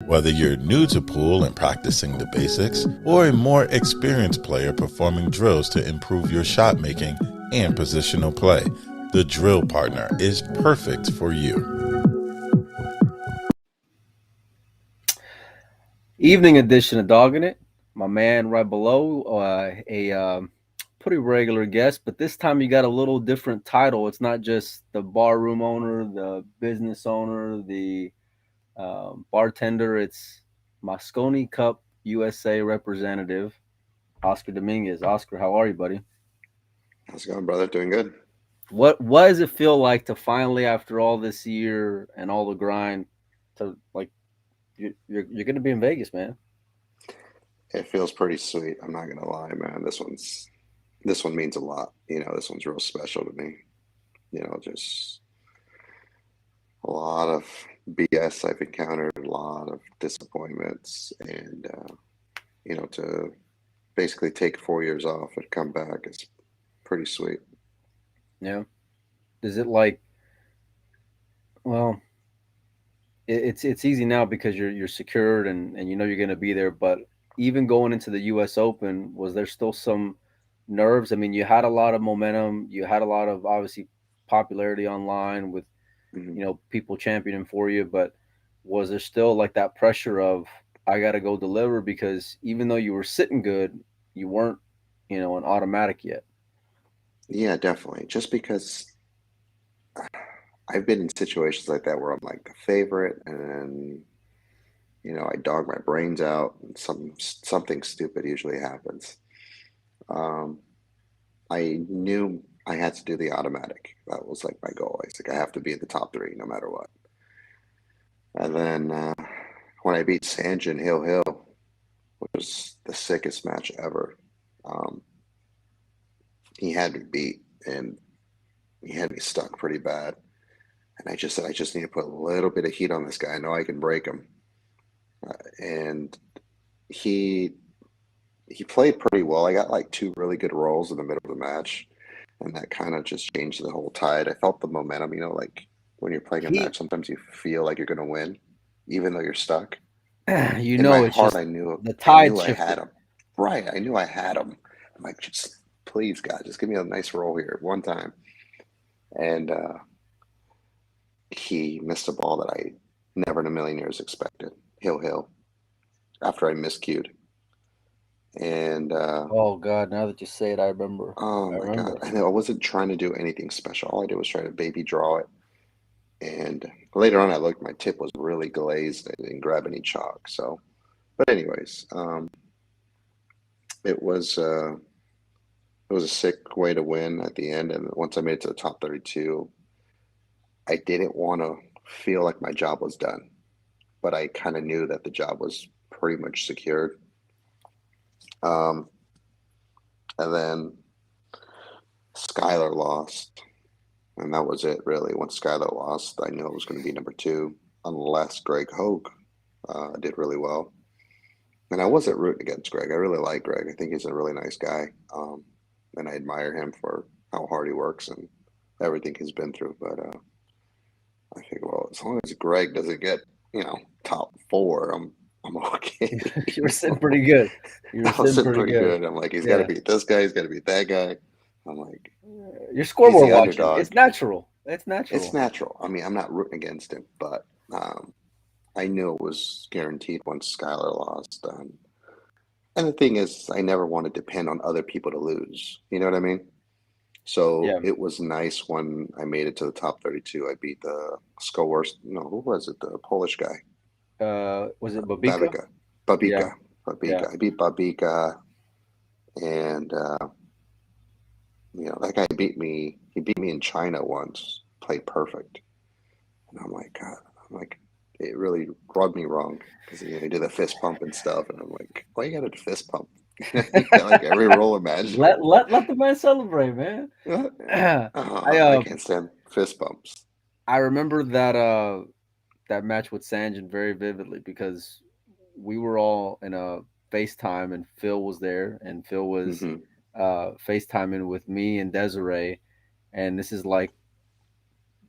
Whether you're new to pool and practicing the basics, or a more experienced player performing drills to improve your shot making and positional play, the Drill Partner is perfect for you. Evening edition of Doggin It. My man right below, a pretty regular guest, but this time you got a little different title. It's not just the bar room owner, the business owner, the bartender. It's Mosconi Cup USA representative, Oscar Dominguez. Oscar, how are you, buddy? How's it going, brother? Doing good. What does it feel like to finally, after all this year and all the grind, to like you're going to be in Vegas, man? It feels pretty sweet. I'm not gonna lie, man. This one means a lot. This one's real special to me. Just a lot of BS I've encountered, a lot of disappointments, and to basically take 4 years off and come back is pretty sweet. Yeah. Is it like well? It's easy now because you're secured and you know you're going to be there. But even going into the U.S. Open, was there still some nerves? I mean, you had a lot of momentum. You had a lot of obviously popularity online with Mhm. people championing for you. But was there still like that pressure of I got to go deliver because even though you were sitting good, you weren't an automatic yet. Yeah, definitely. Just because I've been in situations like that where I'm like the favorite, and then I dog my brains out, and something stupid usually happens. Um, I knew I had to do the automatic. That was like my goal. I was like, I have to be in the top three no matter what. And then when I beat Sanjin Hill Hill, which was the sickest match ever, um, he had me beat and he had me stuck pretty bad. And I just said, I just need to put a little bit of heat on this guy. I know I can break him. And he he played pretty well. I got like two really good rolls in the middle of the match, and that kind of just changed the whole tide. I felt the momentum, like when you're playing a He, match, sometimes you feel like you're going to win, even though you're stuck. you In my know, it's heart, just the I tide knew I shifted. had him. Right, I knew I had him. I'm like, just please, God, just give me a nice roll here one time. And he missed a ball that I never in a million years expected. Hill after I miscued, and Oh God! Now that you say it, I remember. oh I my God. remember. I know I wasn't trying to do anything special. All I did was try to baby draw it. And later on, I looked, my tip was really glazed. I didn't grab any chalk. So, but anyways, it was uh, it was a sick way to win at the end. And once I made it to the top 32, I didn't want to feel like my job was done, but I kind of knew that the job was pretty much secured. Um, and then Skylar lost. And that was it, really. Once Skylar lost, I knew it was going to be number two, unless Greg Hogue did really well. And I wasn't rooting against Greg. I really like Greg. I think he's a really nice guy. And I admire him for how hard he works and everything he's been through. But I think, well, as long as Greg doesn't get, top four, I'm okay. You were sitting pretty good. You were I was sitting sitting pretty pretty good. good. I'm like, he's got to Yeah. beat this guy. He's got to beat that guy. I'm like, You're he's scoreboard the watching. underdog. It's natural. It's It's natural. natural. I mean, I'm not rooting against him, but I knew it was guaranteed once Skylar lost. And the thing is, I never want to depend on other people to lose. You know what I mean? So Yeah. it was nice when I made it to the top 32. I beat the Skoworst. No, who was it? The Polish guy, Was it Babika? Babika. Yeah. Babika. Yeah. Babika. I beat Babika, and that guy beat me. He beat me in China once. Played perfect, and I'm like, God. I'm like, it really rubbed me wrong because he did the fist pump and stuff, and I'm like, why you got to fist pump? You got like every role Let imaginable. let let the man celebrate, man. I I can't stand fist bumps. I remember that match with Sanjin very vividly because we were all in a FaceTime and Phil was there and Phil was Hmm. FaceTiming with me and Desiree, and this is like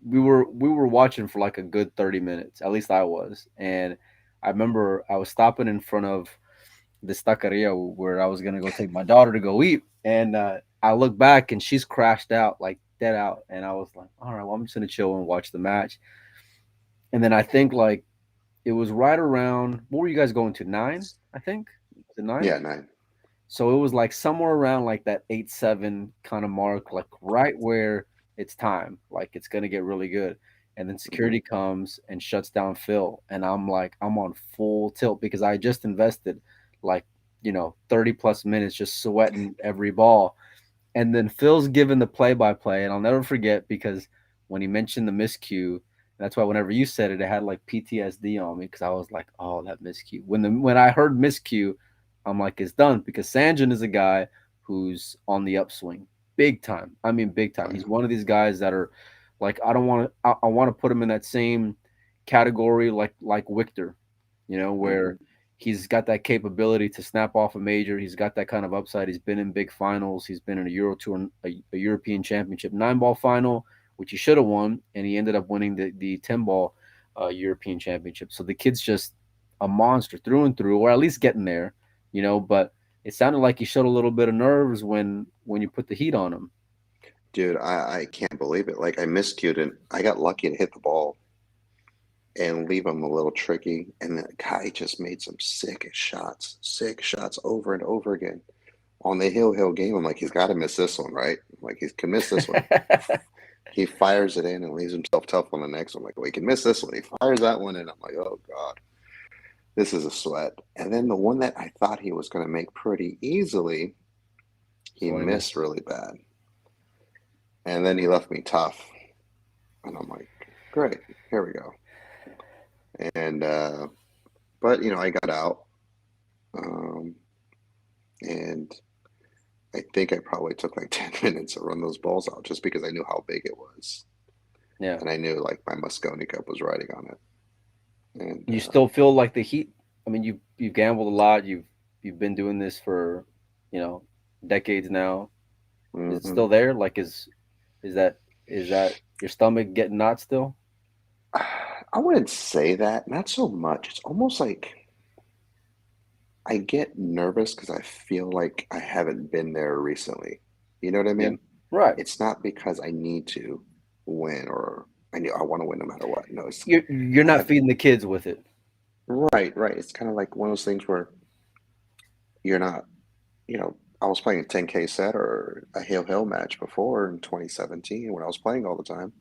we were watching for like a good 30 minutes, at least I was. And I remember I was stopping in front of this taqueria where I was gonna go take my daughter to go eat, and I look back and she's crashed out, like dead out, and I was like, all right, well, I'm just gonna chill and watch the match. And then I think like it was right around, what were you guys going to, 9? I think, was it 9? Yeah, 9. So it was like somewhere around like that 8-7 kind of mark, like right where it's time, like it's gonna get really good. And then Hmm. security comes and shuts down Phil, and I'm like, I'm on full tilt because I just invested like 30 plus minutes just sweating every ball. And then Phil's given the play by play, and I'll never forget because when he mentioned the miscue, that's why whenever you said it, it had like PTSD on me because I was like, oh, that miscue. When I heard miscue, I'm like, it's done because Sanjin is a guy who's on the upswing, big time. I mean, big time. Oh, He's yeah. one of these guys that are like, I don't want to. I want to put him in that same category like Victor, where Hmm. he's got that capability to snap off a major. He's got that kind of upside. He's been in big finals. He's been in a Euro Tour, a European Championship 9-ball final, which he should have won, and he ended up winning the 10-ball European Championship. So the kid's just a monster through and through, or at least getting there, But it sounded like he showed a little bit of nerves when you put the heat on him. Dude, I can't believe it. Like I miscued and I got lucky to hit the ball and leave him a little tricky. And the guy just made some sick shots over and over again. On the hill game, I'm like, he's got to miss this one, right? I'm like, he can miss this one. He fires it in and leaves himself tough on the next one. I'm like, well, he can miss this one. He fires that one in. I'm like, oh God, this is a sweat. And then the one that I thought he was going to make pretty easily, he So I missed. missed really bad. And then he left me tough. And I'm like, great, here we go. And, but, I got out. Um, and I think I probably took like 10 minutes to run those balls out just because I knew how big it was. Yeah. And I knew like my Mosconi Cup was riding on it. And You still feel like the heat. I mean, you've gambled a lot. You've been doing this for, you know, decades now. Is it mhm. still there? Like, is that is that your stomach getting knots still? I wouldn't say that, not so much. It's almost like I get nervous because I feel like I haven't been there recently. You know what I Yeah. mean? Right. It's not because I need to win or I want to win no matter what. No, it's You're I not have feeding the kids with it. right. It's kind of like one of those things where you're not, I was playing a 10K set or a hill match before in 2017 when I was playing all the time.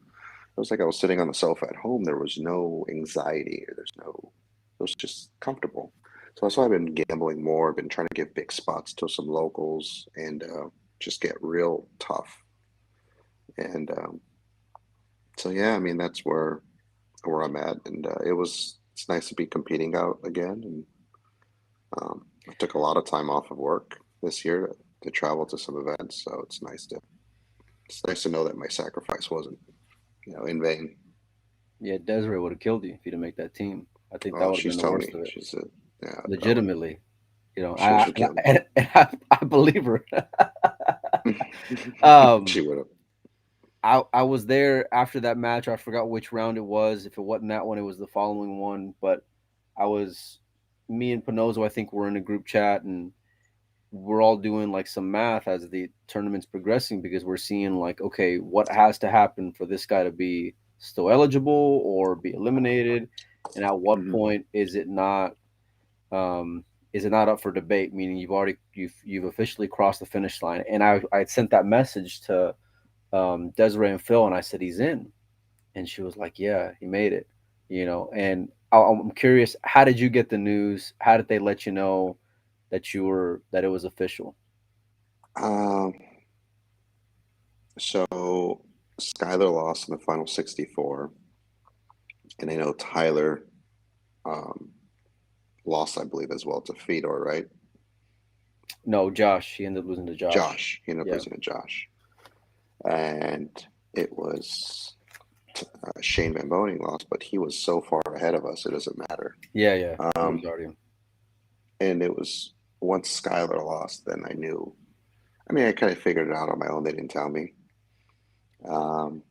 It was like I was sitting on the sofa at home. There was no anxiety or it was just comfortable. So that's why I've been gambling more. I've been trying to get big spots to some locals and just get real tough. And so, yeah, I mean, that's where I'm at. And it's nice to be competing out again. And I took a lot of time off of work this year to travel to some events. So it's nice to know that my sacrifice wasn't, in vain. Yeah, Desiree would have killed you if you didn't make that team. I think that Oh, would have been she's the told worst me. of it. She said, yeah, that would Legitimately, she would have and killed me. I believe her. um, She would have. I was there after that match. I forgot which round it was. If it wasn't that one, it was the following one. But I was, me and Pinozo, I think we're in a group chat and we're all doing like some math as the tournament's progressing because we're seeing like, okay, what has to happen for this guy to be still eligible or be eliminated, and at what Mhm. point um, is it not up for debate? Meaning you've officially crossed the finish line. And I sent that message to Desiree and Phil, and I said he's in, and she was like, "Yeah, he made it," And I'm curious, how did you get the news? How did they let you know that it was official? Um, so Skylar lost in the final 64, and I know Tyler um, lost, I believe, as well to Fedor, right? No, Josh. He ended up losing to Josh. Josh. He ended up Yeah. losing to Josh. And it was Shane Van Boning lost, but he was so far ahead of us, it doesn't matter. Yeah, yeah. He was Um, already. and it was once Skylar lost, then I knew. I mean, I kind of figured it out on my own. They didn't tell me. Um,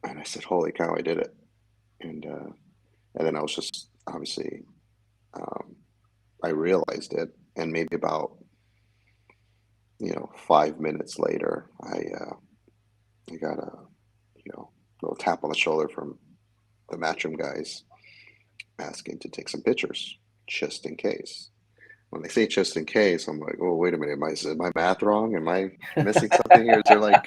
and I said, "Holy cow, I did it!" And then I was just obviously I realized it, and maybe about 5 minutes later, I got a little tap on the shoulder from the Matchroom guys asking to take some pictures just in case. When they say just in case, I'm like, oh, wait a minute, is my math wrong? Am I missing something here? Is there like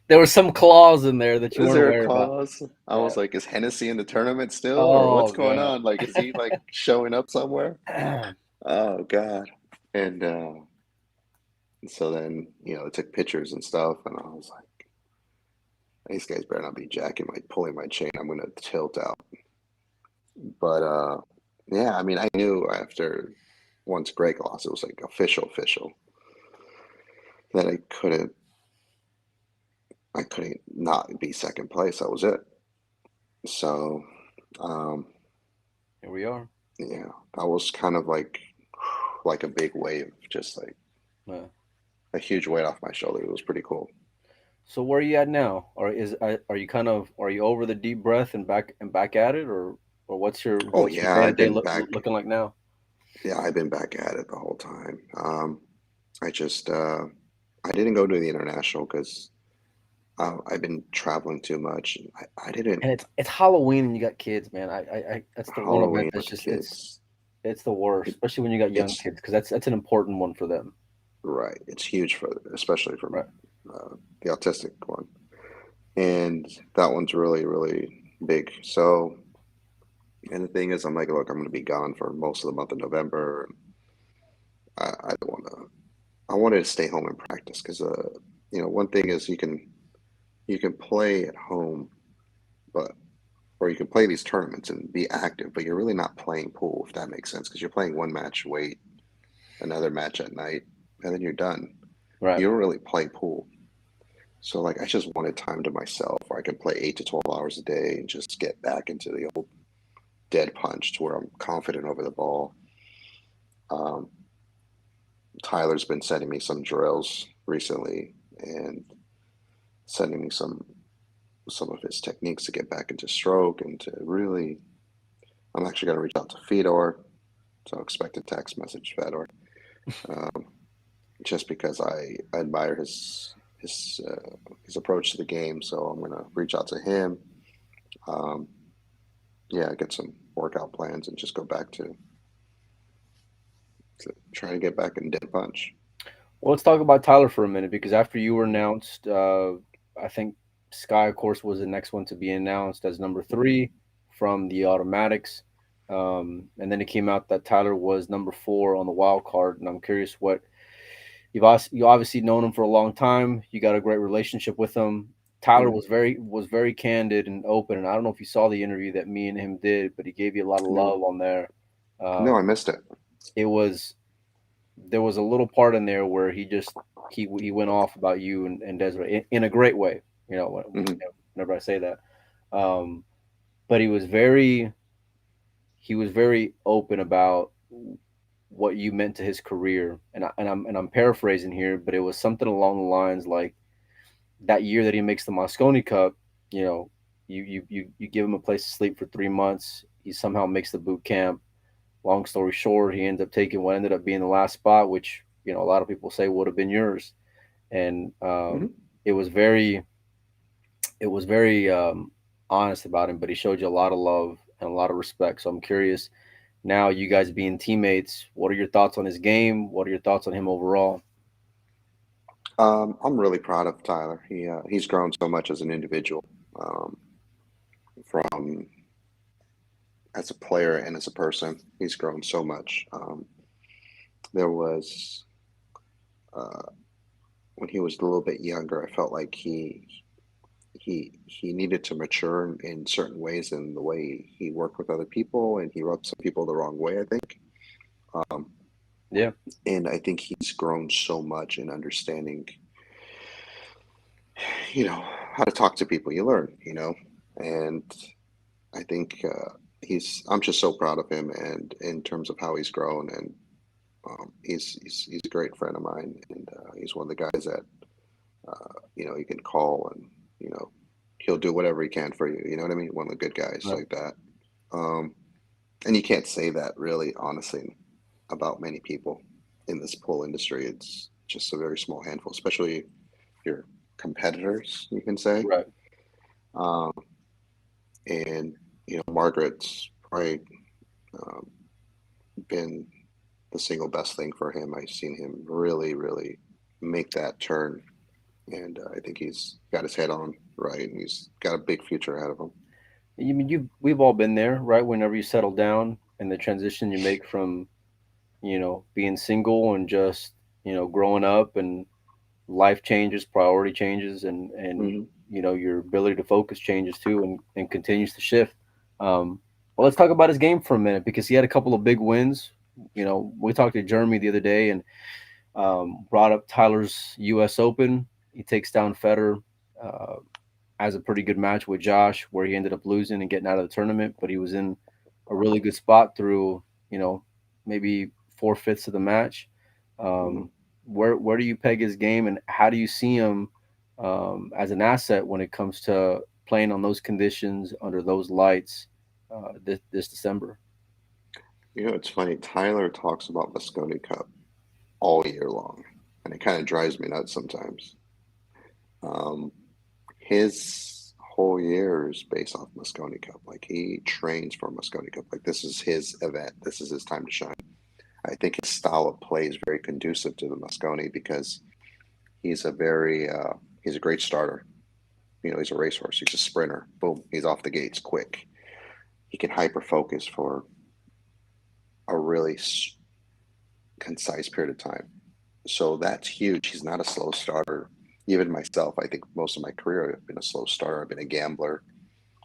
there was some clause in there that you is weren't there a aware about. cause? I was like, is Hennessy in the tournament still, or Oh, what's going God. on? Like, is he like showing up somewhere? Oh God. And so then, they took pictures and stuff, and I was like, these guys better not be pulling my chain. I'm gonna tilt out. But yeah, I mean, I knew after once Greg lost, it was like official that I couldn't not be second place. That was it. So Here we are. yeah, that was kind of like a big wave, just like Yeah. a huge weight off my shoulder. It was pretty cool. So where are you at now? Are you over the deep breath and back at it, or what's your Oh what's your yeah, day to I've day been back. looking like now? Yeah, I've been back at it the whole time. I just I didn't go to the international because I've been traveling too much. I didn't And it's Halloween and you got kids, man. I that's the one event Halloween that's with the just kids. it's the worst, It, especially when you got young it's kids, because that's an important one for them. right. It's huge especially for Right. the autistic one, and that one's really really big. So, and the thing is, I'm like, look, I'm going to be gone for most of the month of November. I don't want to. I wanted to stay home and practice because one thing is you can play at home, but or you can play these tournaments and be active, but you're really not playing pool, if that makes sense, because you're playing one match, wait, another match at night, and then you're done. Right. You don't really play pool. So like I just wanted time to myself where I could play 8 to 12 hours a day and just get back into the old dead punch to where I'm confident over the ball. Um, Tyler's been sending me some drills recently and sending me some of his techniques to get back into stroke and to really. I'm actually going to reach out to Fedor, so expect a text message, Fedor, um, just because I admire his approach to the game. So I'm going to reach out to him. Um, yeah, get some workout plans and just go back to trying to get back in dead punch. Well, let's talk about Tyler for a minute, because after you were announced, I think Sky, of course, was the next one to be announced as number 3 from the automatics. And then it came out that Tyler was number 4 on the wild card. And I'm curious what you obviously known him for a long time. You got a great relationship with him. Tyler Mhm. was very candid and open. And I don't know if you saw the interview that me and him did, but he gave you a lot of No, love on there. no, Um, I missed it. it was There was a little part in there where he went off about you and Desiree in a great way. Hmm. Whenever I say that, um, but he was very open about what you meant to his career, and I'm paraphrasing here, but it was something along the lines like that year that he makes the Mosconi Cup. You know, you give him a place to sleep for 3 months. He somehow makes the boot camp. Long story short, he ended up taking what ended up being the last spot, which a lot of people say would have been yours. And Hmm. it was very honest about him, but he showed you a lot of love and a lot of respect. So I'm curious, now you guys being teammates, what are your thoughts on his game? What are your thoughts on him overall? I'm really proud of Tyler. He's grown so much as an individual, from as a player and as a person. He's grown so much. There was uh, when he was a little bit younger, I felt like he needed to mature in certain ways in the way he worked with other people, and he rubbed some people the wrong way, I think. Um, Yeah. and I think he's grown so much in understanding, how to talk to people. You learn, and I think I'm just so proud of him, and in terms of how he's grown, and he's a great friend of mine, and he's one of the guys that you can call, and he'll do whatever he can for you. You know what I mean? One of the good guys Right. like that. Um, and you can't say that really honestly about many people in this pool industry. It's just a very small handful, especially your competitors, you can say. Right. Um, and Margaret's probably um, been the single best thing for him. I've seen him really, really make that turn, and I think he's got his head on right, and he's got a big future ahead of him. You mean we've all been there, right? Whenever you settle down and the transition you make from, being single and just, growing up, and life changes, priority changes, and Hmm. your ability to focus changes too, and continues to shift. Well, let's talk about his game for a minute, because he had a couple of big wins. We talked to Jeremy the other day, and brought up Tyler's U.S. Open. He takes down Federer. Uh, has a pretty good match with Josh, where he ended up losing and getting out of the tournament, but he was in a really good spot through, maybe 4/5 of the match. Hmm. Um, where do you peg his game, and how do you see him as an asset when it comes to playing on those conditions under those lights this December? It's funny. Tyler talks about Mosconi Cup all year long, and it kind of drives me nuts sometimes. Um, his whole year is based off Mosconi Cup. Like, he trains for Mosconi Cup. Like, this is his event. This is his time to shine. I think his style of play is very conducive to the Mosconi, because he's he's a great starter. He's a racehorse. He's a sprinter. Boom, he's off the gates quick. He can hyper focus for a really concise period of time. So that's huge. He's not a slow starter. Even myself, I think most of my career I've been a slow starter. I've been a gambler,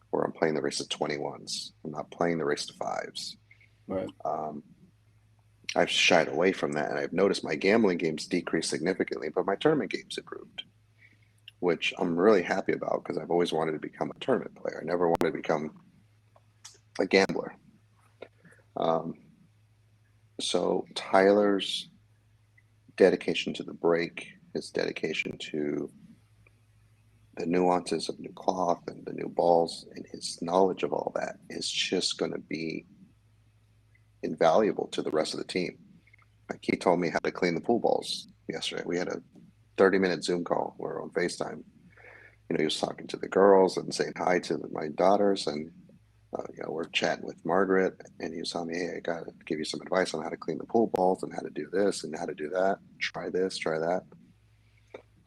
where I'm playing the race of 21s. I'm not playing the race of fives. Right. Um, I've shied away from that, and I've noticed my gambling games decreased significantly, but my tournament games improved, which I'm really happy about, because I've always wanted to become a tournament player. I never wanted to become a gambler. Um, so Tyler's dedication to the break, his dedication to the nuances of new cloth and the new balls, and his knowledge of all that is just going to be invaluable to the rest of the team. Like, he told me how to clean the pool balls yesterday. We had a 30-minute Zoom call. We're on FaceTime. He was talking to the girls and saying hi to my daughters, and we're chatting with Margaret, and he was telling me, hey, I got to give you some advice on how to clean the pool balls and how to do this and how to do that. Try this, try that.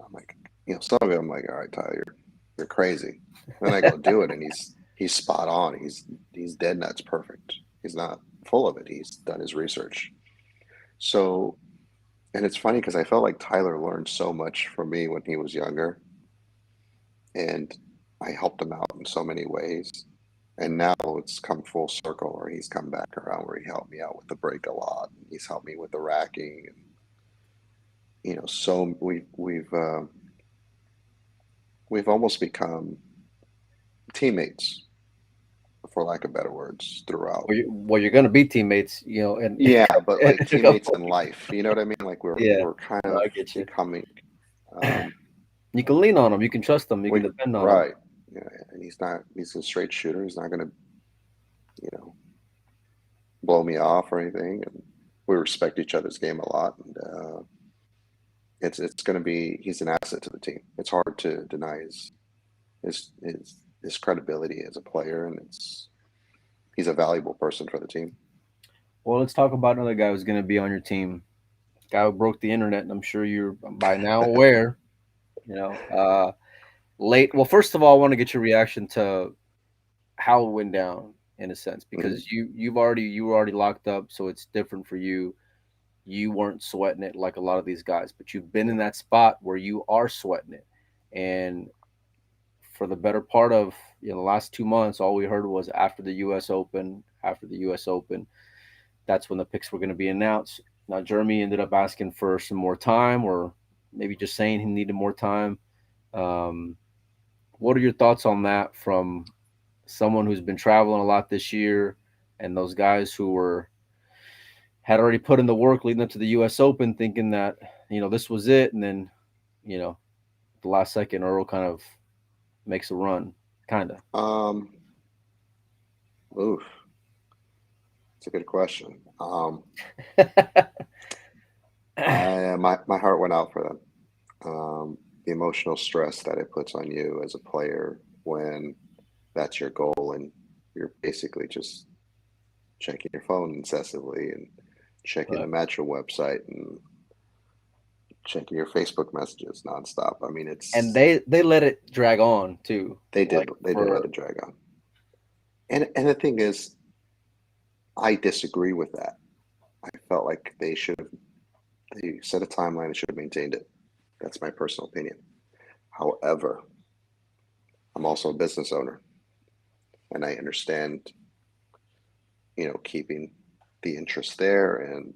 I'm like, some of it, I'm like, all right, Tyler, you're crazy. Then I go do it, and he's spot on. He's dead nuts perfect. He's not full of it. He's done his research. So, and it's funny, because I felt like Tyler learned so much from me when he was younger, and I helped him out in so many ways. And now it's come full circle, where he's come back around, where he helped me out with the break a lot. And he's helped me with the racking, and so we've almost become teammates, for lack of better words, throughout. You're going to be teammates, and Yeah, but like teammates in life, you know what I mean? Like, yeah, we're kind no, of I get you. becoming. You can lean on them. You can trust them. You can depend on them. Right. Yeah, and he's a straight shooter. He's not going to, blow me off or anything. And we respect each other's game a lot. And it's going to be, he's an asset to the team. It's hard to deny his, his credibility as a player, and he's a valuable person for the team. Well, let's talk about another guy who's going to be on your team. Guy who broke the internet, and I'm sure you're by now aware. Late. Well, first of all, I want to get your reaction to how it went down, in a sense, because you were already locked up, so it's different for you. You weren't sweating it like a lot of these guys, but you've been in that spot where you are sweating it, and for the better part of the last 2 months, all we heard was after the U.S. Open. After the U.S. Open, that's when the picks were going to be announced. Now, Jeremy ended up asking for some more time, or maybe just saying he needed more time. What are your thoughts on that from someone who's been traveling a lot this year, and those guys who had already put in the work leading up to the U.S. Open, thinking that this was it, and then the last second Earl kind of makes a run, kind of. Oof. It's a good question. My heart went out for them. The emotional stress that it puts on you as a player when that's your goal and you're basically just checking your phone incessantly and checking the Metro website and checking your Facebook messages nonstop. I mean, and they let it drag on too. They did let it drag on. And the thing is, I disagree with that. I felt like they set a timeline and should have maintained it. That's my personal opinion. However, I'm also a business owner, and I understand, keeping the interest there and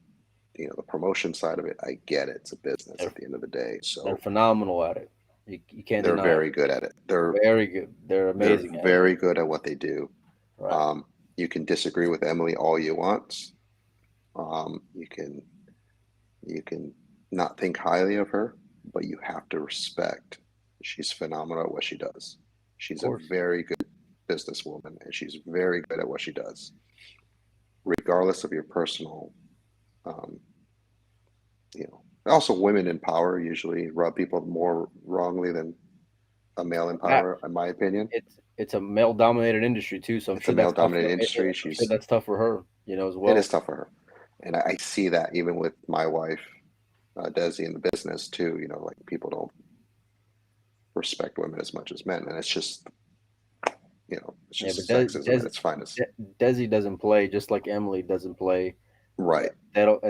the promotion side of it. I get it. It's a business at the end of the day. So they're phenomenal at it. You can't they're deny very it. good at it. They're very good. They're amazing. They're very good at what they do. Right. You can disagree with Emily all you want. You can not think highly of her, but you have to respect. She's phenomenal at what she does. She's a very good businesswoman, and she's very good at what she does, regardless of your personal. Also, women in power usually rub people more wrongly than a male in power, in my opinion. It's a male-dominated industry too, so I'm sure that's tough. I'm sure that's tough for her, as well. It is tough for her, and I see that even with my wife, Desi, in the business too. Like people don't respect women as much as men, and it's just, it's just sexism at its finest. Desi doesn't play just like Emily doesn't play. Right. They don't.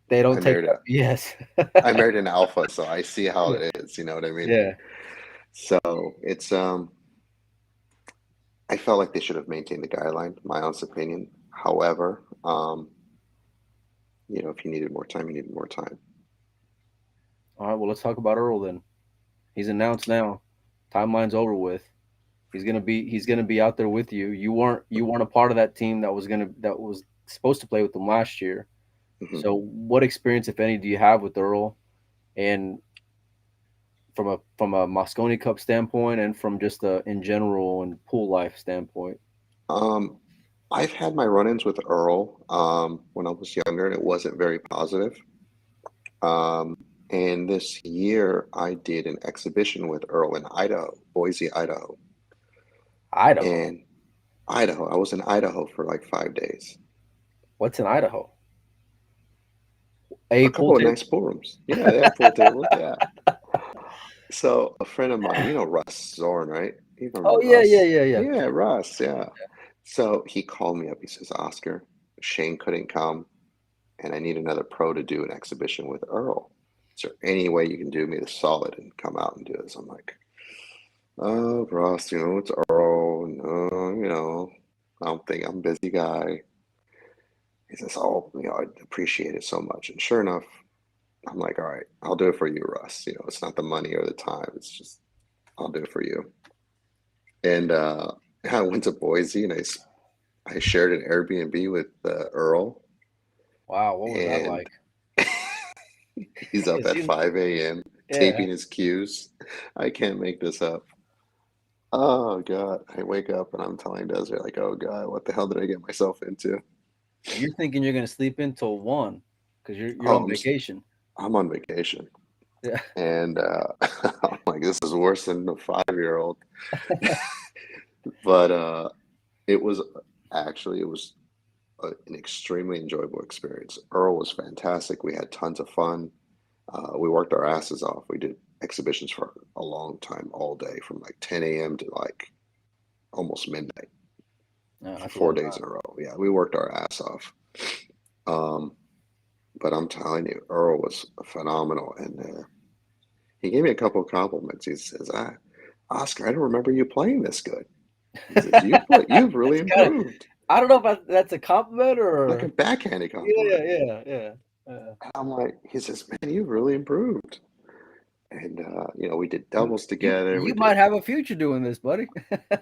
They don't take. Yes. I married an alpha, so I see how it is. You know what I mean? Yeah. So it's I felt like they should have maintained the guideline, my honest opinion. However, if you needed more time, you needed more time. All right, well, let's talk about Earl then. He's announced now. Timeline's over with. He's gonna be out there with you. You weren't a part of that team that was supposed to play with them last year. Mm-hmm. So what experience, if any, do you have with Earl? And from a Mosconi Cup standpoint and from just in general and pool life standpoint? I've had my run-ins with Earl when I was younger, and it wasn't very positive. And this year, I did an exhibition with Earl in Idaho, Boise, Idaho. And Idaho. I was in Idaho for like 5 days. What's in Idaho? A couple of nice pool rooms. Yeah, they have pool tables. Yeah. So a friend of mine, Russ Zorn, right? Yeah, Russ? Yeah. Yeah, Russ. Yeah. So he called me up. He says, Oscar, Shane couldn't come, and I need another pro to do an exhibition with Earl. Is there any way you can do me the solid and come out and do this? I'm like, oh, Russ, it's Earl. No, I don't think I'm a busy guy. He says, oh, I'd appreciate it so much. And sure enough, I'm like, all right, I'll do it for you, Russ. It's not the money or the time. It's just, I'll do it for you. And I went to Boise and I shared an Airbnb with Earl. Wow, what was that like? He's up at 5 a.m. taping his cues. I can't make this up. Oh, God. I wake up and I'm telling Desiree, like, oh, God, what the hell did I get myself into? You're thinking you're going to sleep until 1 because you're on vacation. I'm on vacation. Yeah. And I'm like, this is worse than the 5-year-old. But it was an extremely enjoyable experience. Earl was fantastic. We had tons of fun. We worked our asses off. We did exhibitions for a long time, all day, from like 10 a.m. to like almost midnight. For 4 days in a row. Yeah, we worked our ass off. But I'm telling you, Earl was phenomenal. And he gave me a couple of compliments. He says, Oscar, I don't remember you playing this good. He says, you've really improved. I don't know if that's a compliment or like a backhanded compliment. Yeah. And I'm like, he says, man, you've really improved. And we did doubles together. You might have a future doing this, buddy.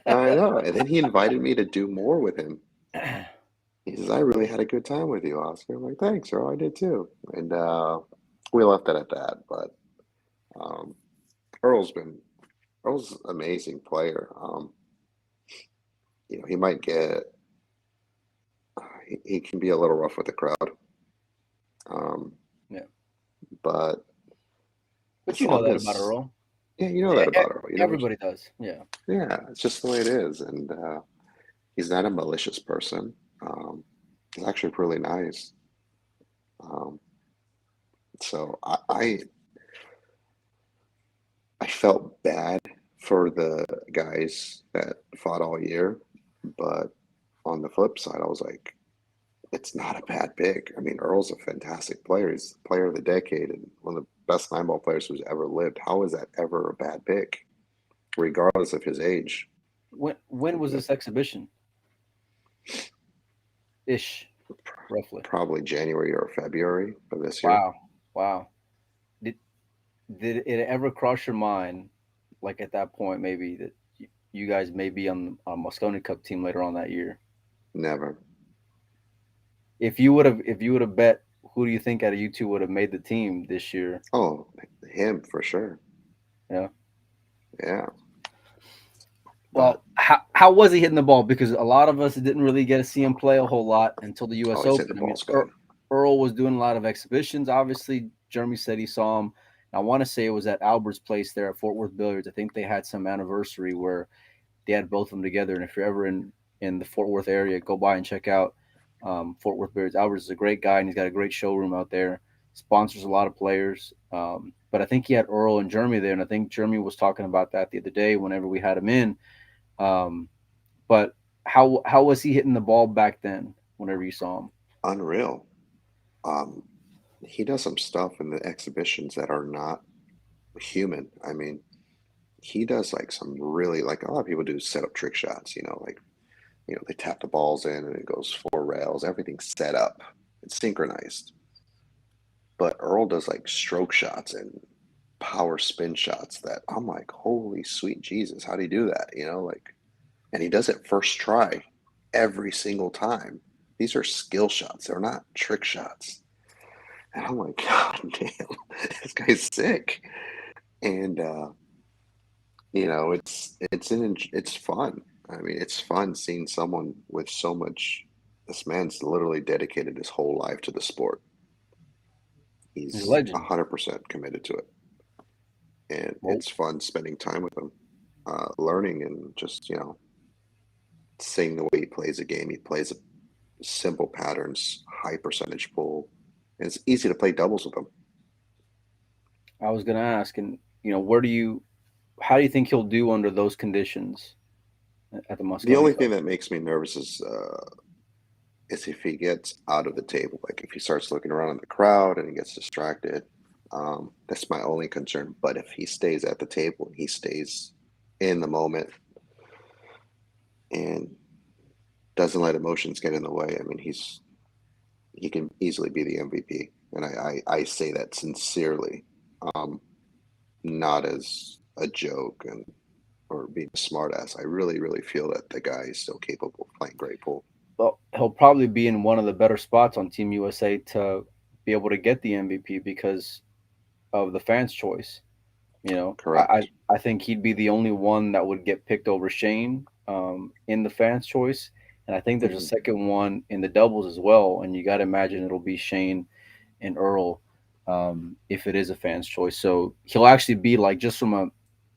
I know. And then he invited me to do more with him. He says, I really had a good time with you, Oscar. I'm like, thanks, Earl. I did too. And we left it at that. But Earl's an amazing player. He might get he can be a little rough with the crowd. Yeah. But But as you know long that about as Earl. yeah, you know that about Earl. You know, Everybody does. Yeah. yeah, it's just the way it is, and he's not a malicious person. He's actually really nice. Um, so I felt bad for the guys that fought all year, but on the flip side, I was like, it's not a bad pick. I mean, Earl's a fantastic player. He's the player of the decade and one of the best 9-ball players who's ever lived. How is that ever a bad pick, regardless of his age? When was this exhibition? Ish, roughly. Probably January or February of this year. Wow. Did it ever cross your mind, like at that point, maybe that you guys may be on a Mosconi Cup team later on that year? Never. If you would have bet, who do you think out of you two would have made the team this year? Oh, him for sure. Yeah. Yeah. Well, how was he hitting the ball? Because a lot of us didn't really get to see him play a whole lot until the U.S. He's hitting Open. the I mean, balls good. Earl was doing a lot of exhibitions. Obviously, Jeremy said he saw him. I want to say it was at Albert's place there at Fort Worth Billiards. I think they had some anniversary where they had both of them together. And if you're ever in the Fort Worth area, go by and check out Fort Worth Billiards. Albert's is a great guy, and he's got a great showroom out there. Sponsors a lot of players. But I think he had Earl and Jeremy there, and I think Jeremy was talking about that the other day whenever we had him in. But how was he hitting the ball back then? Whenever you saw him, Unreal. He does some stuff in the exhibitions that are not human. I mean, he does like some really, like a lot of people do set up trick shots. They tap the balls in and it goes 4 rails. Everything's set up. It's synchronized. But Earl does like stroke shots and power spin shots that I'm like, holy sweet Jesus, how do you do that? And he does it first try every single time. These are skill shots. They're not trick shots. And I'm like, God damn, this guy's sick. And it's fun. I mean, it's fun seeing someone with so much. This man's literally dedicated his whole life to the sport. he's a He's legend. 100% committed to it, and Well, it's fun spending time with him, learning and just seeing the way he plays a game. He plays simple patterns, high percentage pull, and it's easy to play doubles with him. I was gonna ask, and how do you think he'll do under those conditions at the The only Mosconi Cup? thing that makes me nervous is if he gets out of the table, like if he starts looking around in the crowd and he gets distracted. That's my only concern. But if he stays at the table and he stays in the moment and doesn't let emotions get in the way, I mean, he can easily be the MVP. And I say that sincerely, not as a joke or being a smartass. I really, really feel that the guy is still capable of playing great pool. Well, he'll probably be in one of the better spots on Team USA to be able to get the MVP because of the fans' choice. Correct. I think he'd be the only one that would get picked over Shane in the fans' choice, and I think there's a second one in the doubles as well. And you got to imagine it'll be Shane and Earl if it is a fans' choice. So he'll actually be like, just from a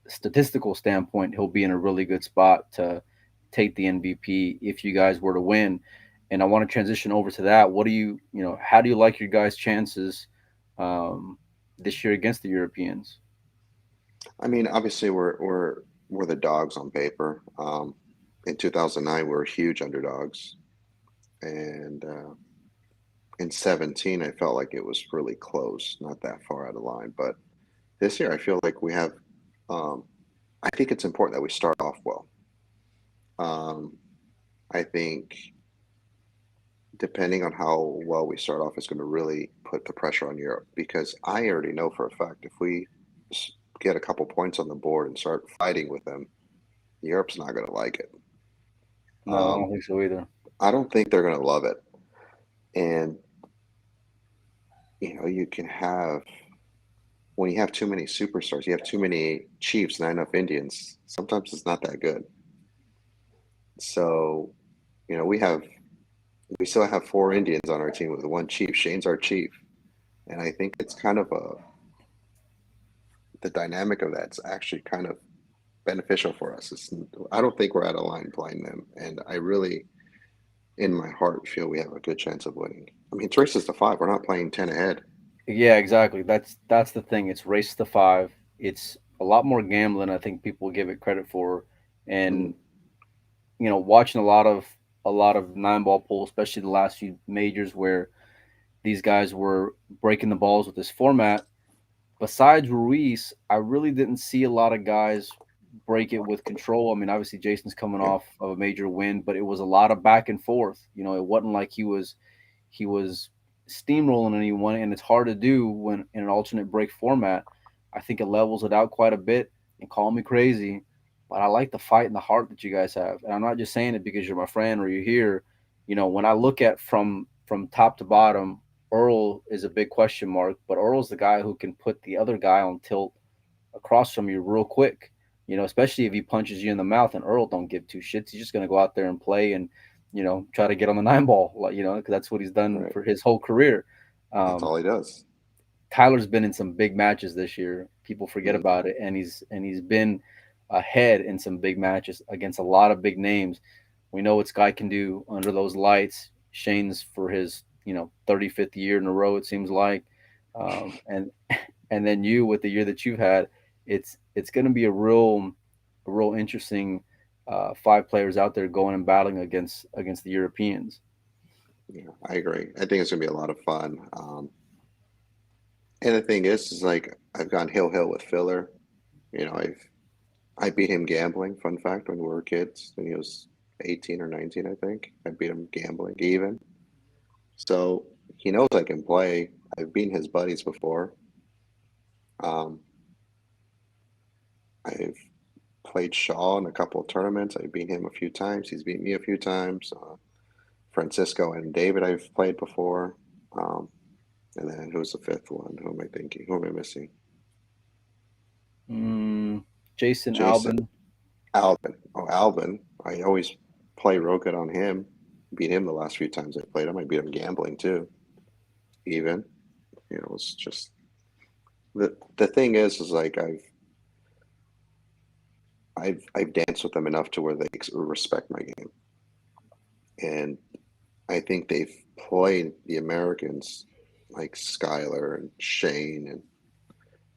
statistical standpoint, he'll be in a really good spot to take the MVP if you guys were to win. And I want to transition over to that. How do you like your guys' chances this year against the Europeans? I mean, obviously we're the dogs on paper. In 2009, we were huge underdogs, and in 17, I felt like it was really close, not that far out of line. But this year, I feel like we have. I think it's important that we start off well. I think depending on how well we start off is going to really put the pressure on Europe, because I already know for a fact if we get a couple points on the board and start fighting with them, Europe's not going to like it. No, I don't think so either. I don't think they're going to love it. And, you can have, when you have too many superstars, you have too many Chiefs, not enough Indians, sometimes it's not that good. So, we have, we still have 4 Indians on our team with 1 chief. Shane's our chief, and I think it's kind of the dynamic of that's actually kind of beneficial for us. I don't think we're out of line playing them, and I really, in my heart, feel we have a good chance of winning. I mean, it's races to 5. We're not playing 10 ahead. Yeah, exactly. That's the thing. It's race to 5. It's a lot more gambling I think people give it credit for. And watching a lot of 9-ball pool, especially the last few majors where these guys were breaking the balls with this format. Besides Ruiz, I really didn't see a lot of guys break it with control. I mean, obviously Jason's coming Yeah, off of a major win, but it was a lot of back and forth. It wasn't like he was steamrolling anyone, and it's hard to do when in an alternate break format. I think it levels it out quite a bit. And call me crazy, but I like the fight and the heart that you guys have. And I'm not just saying it because you're my friend or you're here. When I look at from top to bottom, Earl is a big question mark, but Earl's the guy who can put the other guy on tilt across from you real quick. Especially if he punches you in the mouth, and Earl don't give two shits. He's just going to go out there and play and try to get on the 9-ball, because that's what he's done right. for his whole career. That's Um, all he does. Tyler's been in some big matches this year. People forget Mm, about it, and he's been ahead in some big matches against a lot of big names. We know what Sky can do under those lights. Shane's for his 35th year in a row, it seems like, and and then you with the year that you've had, it's going to be a real interesting 5 players out there going and battling against the Europeans. yeah, I agree. I think it's gonna be a lot of fun. And the thing is like I've gone hill with Filler. I beat him gambling. Fun fact: when we were kids, when he was 18 or 19, I think I beat him gambling even. So he knows I can play. I've beaten his buddies before. Um, I've played Shaw in a couple of tournaments. I've beat him a few times. He's beat me a few times. Francisco and David I've played before. Um, and then who's the 5th one? Who am I thinking? Who am I missing? Mm, Jason Jason. Albin. Alvin. Oh, Alvin. I always play real good on him. Beat him the last few times I played him. I beat him gambling too. Even. It's just the thing is like I've danced with them enough to where they respect my game. And I think they've played the Americans like Skyler and Shane and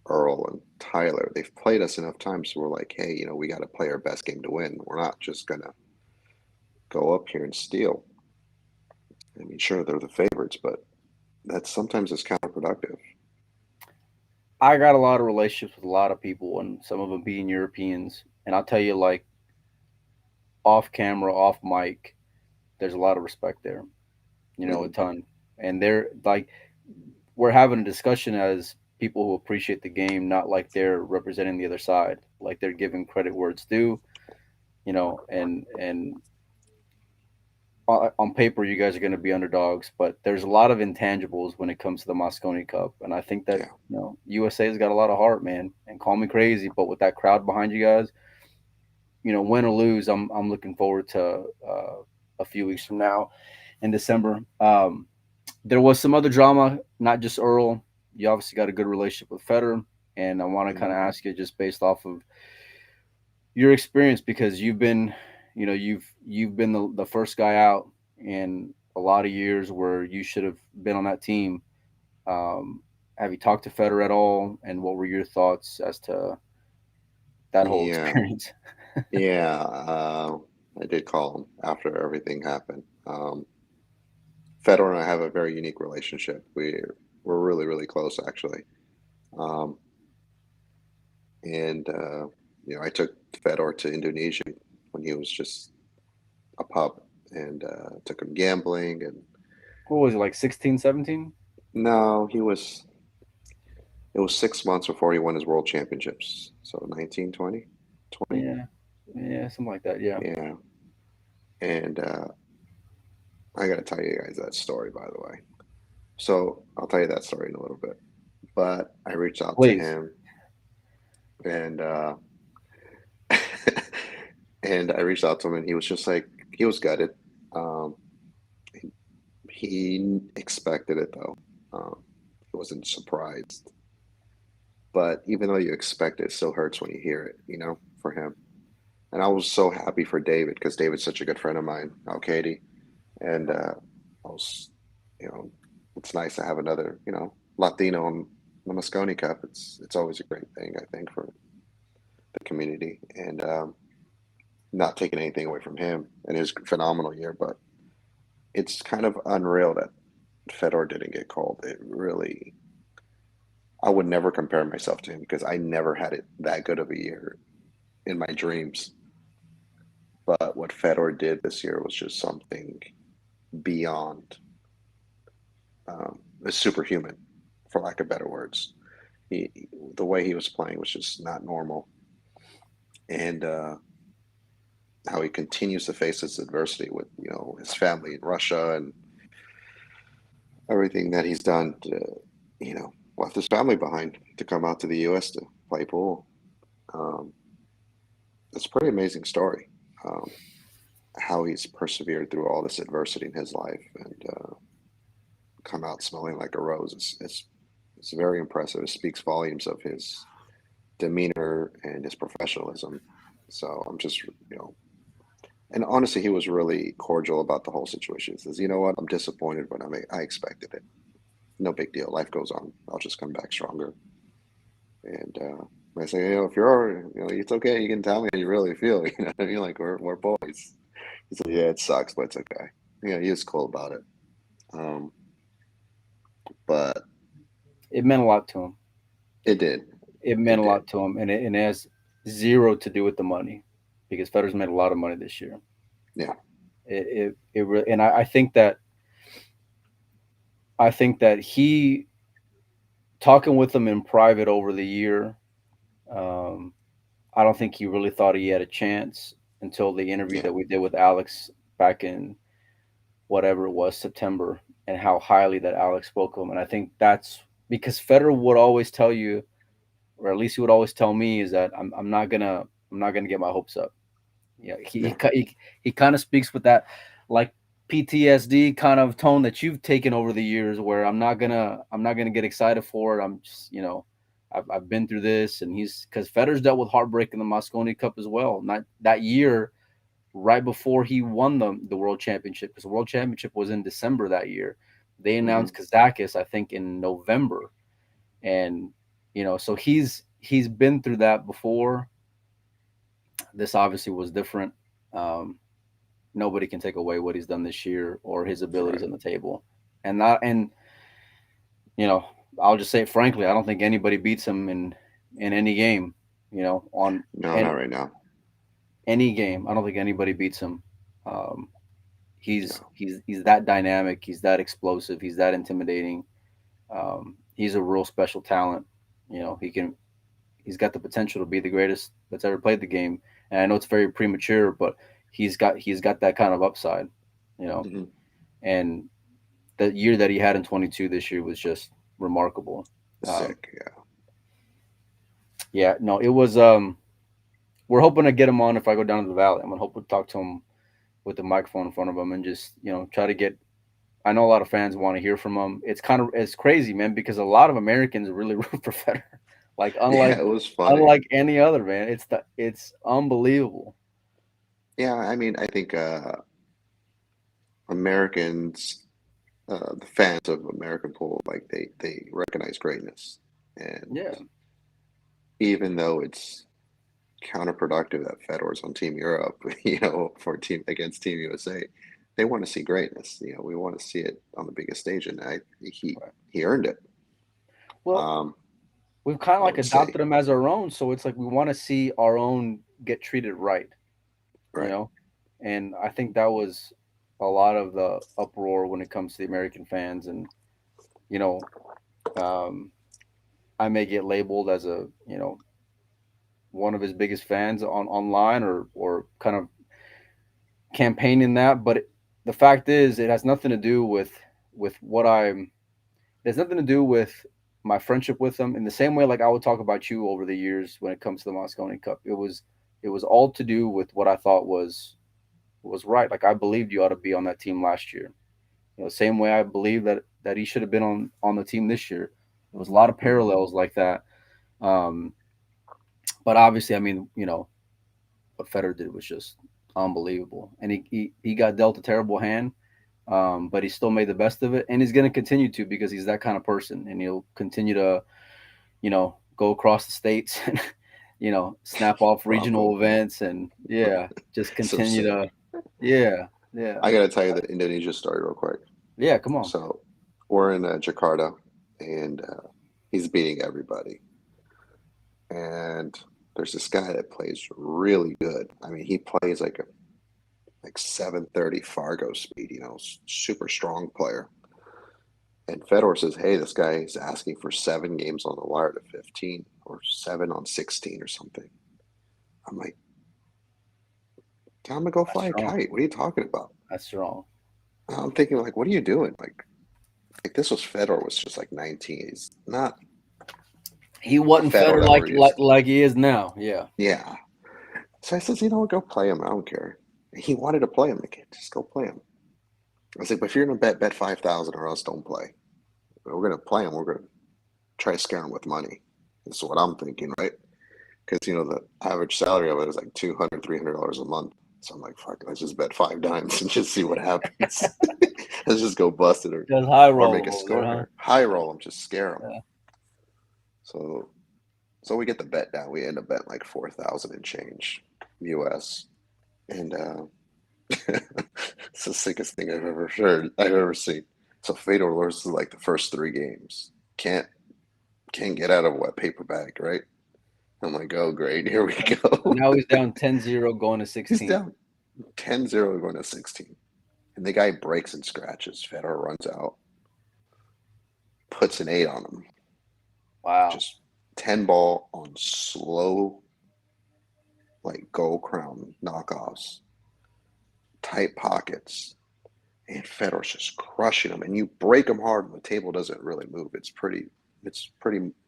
Earl and Tyler. They've played us enough times so we're like, hey, we got to play our best game to win. We're not just going to go up here and steal. I mean, sure, they're the favorites, but that sometimes is counterproductive. I got a lot of relationships with a lot of people, and some of them being Europeans. And I'll tell you, like, off camera, off mic, there's a lot of respect there, a Mm, ton. And they're like, we're having a discussion as people who appreciate the game, not like they're representing the other side, like they're giving credit where it's due, and on paper, you guys are going to be underdogs, but there's a lot of intangibles when it comes to the Mosconi Cup, and I think that yeah, USA's got a lot of heart, man. And call me crazy, but with that crowd behind you guys, win or lose, I'm looking forward to a few weeks from now in December. There was some other drama, not just Earl. You obviously got a good relationship with Federer, and I want to kind mm, of ask you just based off of your experience because you've been the first guy out in a lot of years where you should have been on that team. Have you talked to Federer at all, and what were your thoughts as to that whole yeah, experience? yeah. I did call him after everything happened. Fedor and I have a very unique relationship. We're really, really close, actually. Um, and I took Fedor to Indonesia when he was just a pup, and took him gambling. And What was it, like 16, 17? no, he was. It was 6 months before he won his world championships. So 19, 20, 20. Yeah, yeah, something like that. Yeah, Yeah. And I got to tell you guys that story, by the way. So I'll tell you that story in a little bit. But I reached out to please. him, and and I reached out to him, and he was just like he was gutted. Um, He expected it though. He wasn't surprised. But even though you expect it, it still hurts when you hear it, for him. And I was so happy for David because David's such a good friend of mine, Katie. And I was, you know, it's nice to have another, Latino in the Mosconi Cup. It's always a great thing, I think, for the community. And not taking anything away from him and his phenomenal year, but it's kind of unreal that Fedor didn't get called. It really, I would never compare myself to him because I never had it that good of a year in my dreams. But what Fedor did this year was just something beyond superhuman, for lack of better words. The way he was playing was just not normal, and how he continues to face this adversity with his family in Russia and everything that he's done to left his family behind to come out to the U.S. to play pool. It's a pretty amazing story. How he's persevered through all this adversity in his life and come out smelling like a rose. It's very impressive. It speaks volumes of his demeanor and his professionalism. So I'm just, and honestly, he was really cordial about the whole situation. He says, you know what, I'm disappointed, but I expected it. No big deal. Life goes on. I'll just come back stronger. And I say, if you're, it's okay. You can tell me how you really feel. You're like, we're boys. He said, yeah, it sucks, but it's okay. He was cool about it. But it meant a lot to him. It did. It meant a lot to him, and it has zero to do with the money, because Federer's made a lot of money this year. Yeah. It really, and I think that he, talking with him in private over the year, I don't think he really thought he had a chance until the interview that we did with Alex back in whatever it was, September, and how highly that Alex spoke of him. And I think that's because Federer would always tell you, or at least he would always tell me, is that I'm not gonna get my hopes up. Yeah, he kind of speaks with that like PTSD kind of tone that you've taken over the years, where I'm not gonna get excited for it. I'm just I've been through this, and because Federer's dealt with heartbreak in the Mosconi Cup as well. Not that year, right before he won the World Championship, because the World Championship was in December that year. They announced Kazakis, I think, in November, and so he's been through that before. This obviously was different. Nobody can take away what he's done this year or his abilities on the table, and I'll just say it frankly, I don't think anybody beats him in any game. Not right now. Any game, I don't think anybody beats him. He's that dynamic. He's that explosive. He's that intimidating. He's a real special talent. He's got the potential to be the greatest that's ever played the game. And I know it's very premature, but he's got that kind of upside, And the year that he had in 22 this year was just remarkable. Sick, yeah. No, it was. We're hoping to get him on if I go down to the Valley. I'm gonna hope to talk to him with the microphone in front of him and just try to get. I know a lot of fans want to hear from him. It's crazy, man, because a lot of Americans really root for Federer. Like it was funny. Unlike any other, man. It's unbelievable. Yeah, I mean, I think Americans, the fans of American pool, like they recognize greatness, and even though it's counterproductive that Federer's on Team Europe, against Team USA, they want to see greatness. We want to see it on the biggest stage, and he earned it. Well, we've kind of adopted him as our own, so it's like we want to see our own get treated right. And I think that was a lot of the uproar when it comes to the American fans, and I may get labeled as a one of his biggest fans online or kind of campaigning that, but the fact is, it has nothing to do with what there's nothing to do with my friendship with him, in the same way like I would talk about you over the years when it comes to the Mosconi Cup. It was all to do with what I thought was right. Like, I believed you ought to be on that team last year, Same way I believe that he should have been on the team this year. There was a lot of parallels like that. Um, but obviously, I mean, what Federer did was just unbelievable, and he got dealt a terrible hand, but he still made the best of it, and he's going to continue to because he's that kind of person, and he'll continue to go across the states and snap off regional events, and just So continue sick. to yeah. I gotta tell you the Indonesia story real quick. Yeah, come on. So we're in Jakarta, and he's beating everybody. And there's this guy that plays really good. I mean, he plays like 730 Fargo speed. Super strong player. And Fedor says, "Hey, this guy is asking for 7 games on the wire to 15, or 7 on 16 or something." I'm like, "Tell him to go fly a kite. What are you talking about?" That's wrong. I'm thinking, like, what are you doing? Like this was Fedor was just like 19. He's not. He wasn't Fedor Federer that we're used to. like he is now. Yeah. Yeah. So I says, go play him. I don't care. He wanted to play him. Like, just go play him. I was like, but if you're gonna bet 5,000 or else don't play. We're gonna play him. We're gonna try to scare him with money. That's what I'm thinking, right? Because the average salary of it is like $200, $300 a month. So I'm like, fuck, let's just bet 5 dimes and just see what happens. Let's just go bust it, Just high roll or make a score. there, huh? High roll him, just scare him. Yeah. So we get the bet down. We end up betting like 4,000 and change US, and it's the sickest thing I've ever seen. So Fedor loses like the first 3 games. Can't get out of a wet paper bag, right? I'm like, oh, great, here we go. Now he's down 10-0 going to 16. He's down 10-0 going to 16. And the guy breaks and scratches. Fedor runs out, puts an 8 on him. Wow. Just 10 ball on slow, like gold crown knockoffs, tight pockets. And Fedor's just crushing him. And you break him hard and the table doesn't really move. It's pretty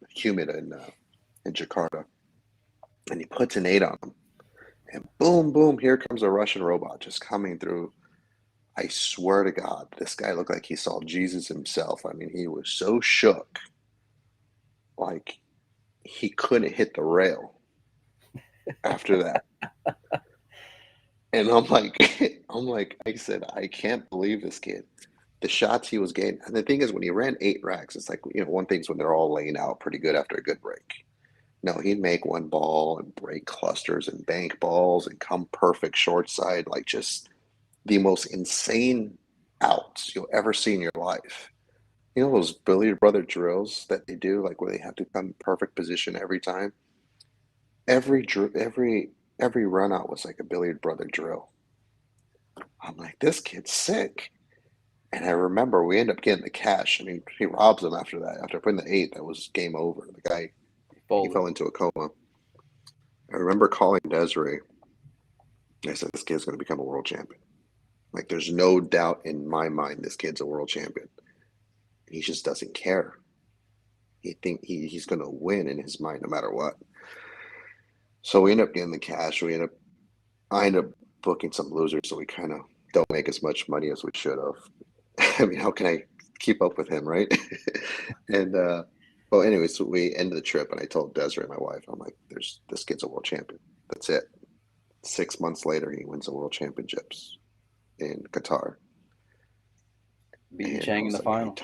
humid in Jakarta. And he puts an 8 on him. And boom, boom, here comes a Russian robot just coming through. I swear to God, this guy looked like he saw Jesus himself. I mean, he was so shook. Like he couldn't hit the rail after that. And I'm like, I said, I can't believe this kid. The shots he was getting. And the thing is, when he ran 8 racks, it's like, one thing's when they're all laying out pretty good after a good break. No, he'd make one ball and break clusters and bank balls and come perfect short side, like just the most insane outs you'll ever see in your life. Those billiard brother drills that they do, like where they have to come perfect position every time. Every run out was like a billiard brother drill. I'm like, this kid's sick. And I remember we end up getting the cash. I mean, he robs him after that. After putting the 8, that was game over. The guy, he fell into a coma. I remember calling Desiree. I said, this kid's going to become a world champion. Like, there's no doubt in my mind this kid's a world champion. He just doesn't care. He think he's going to win in his mind no matter what. So we end up getting the cash. I end up booking some losers, so we kind of don't make as much money as we should have. I mean, how can I keep up with him, right? And well, anyway, so we ended the trip, and I told Desiree, my wife, I'm like, this kid's a world champion. That's it. 6 months later, he wins the world championships in Qatar. Beat Chang in the final.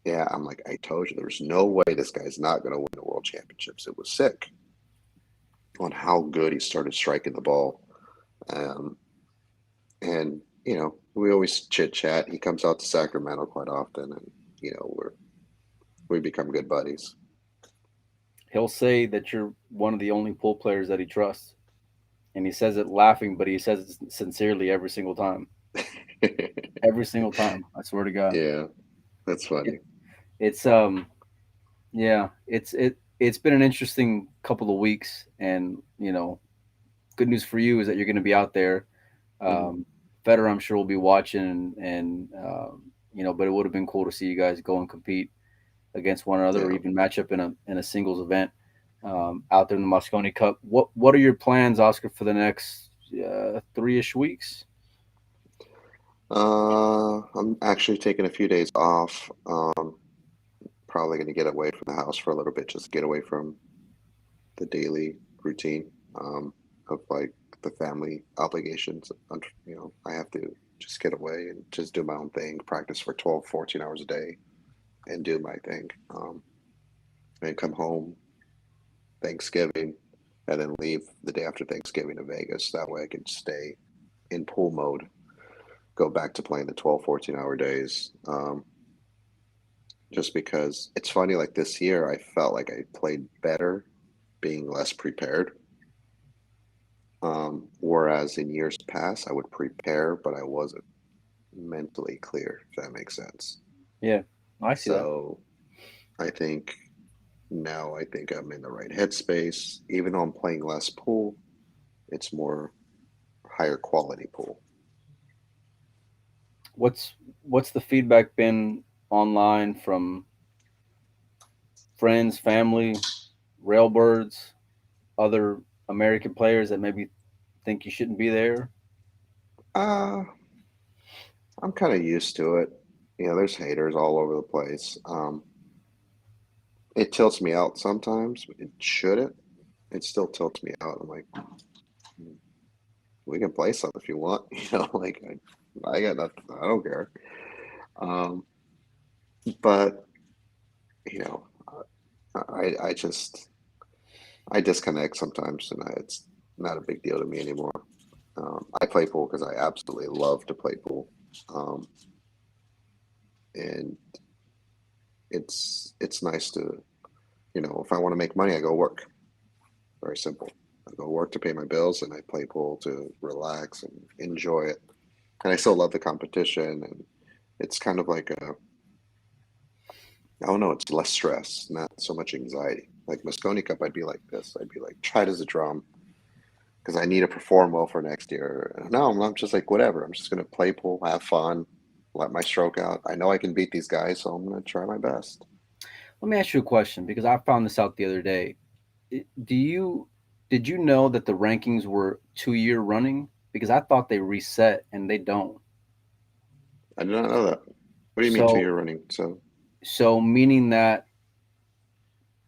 Yeah, I'm like, I told you, there's no way this guy's not going to win the world championships. It was sick on how good he started striking the ball. And, we always chit chat. He comes out to Sacramento quite often, and, we become good buddies. He'll say that you're one of the only pool players that he trusts. And he says it laughing, but he says it sincerely every single time. Every single time. I swear to God. Yeah, that's funny. It's been an interesting couple of weeks, and good news for you is that you're going to be out there. Federer, I'm sure, will be watching, and but it would have been cool to see you guys go and compete against one another, or even match up in a singles event out there in the Mosconi Cup. What are your plans, Oscar, for the next 3-ish weeks? I'm actually taking a few days off. Probably going to get away from the house for a little bit, just get away from the daily routine of like the family obligations. I have to just get away and just do my own thing, practice for 12, 14 hours a day and do my thing. And come home Thanksgiving and then leave the day after Thanksgiving to Vegas. That way I can stay in pool mode, go back to playing the 12, 14-hour days. Just because it's funny, like this year, I felt like I played better being less prepared. Whereas in years past, I would prepare, but I wasn't mentally clear, if that makes sense. Yeah, I see that. So I think I think I'm in the right headspace. Even though I'm playing less pool, it's more higher quality pool. What's the feedback been online from friends, family, railbirds, other American players that maybe think you shouldn't be there? Uh, I'm kind of used to it. There's haters all over the place. It tilts me out sometimes. It shouldn't. It still tilts me out. I'm like, we can play some if you want. Like I got nothing. I don't care. Um, but you know, I just I disconnect sometimes, and it's not a big deal to me anymore. I play pool because I absolutely love to play pool, um, and it's nice to if I want to make money, I go work. Very simple. I go work to pay my bills, and I play pool to relax and enjoy it. And I still love the competition, and it's kind of like I don't know, it's less stress, not so much anxiety. Like Mosconi Cup, I'd be like this. I'd be like tight as a drum because I need to perform well for next year. No, I'm just like whatever. I'm just gonna play pool, have fun, let my stroke out. I know I can beat these guys, so I'm gonna try my best. Let me ask you a question because I found this out the other day. Do you did you know that the rankings were 2 year running? Because I thought they reset and they don't. I did not know that. What do you mean So 2 year running? So so meaning that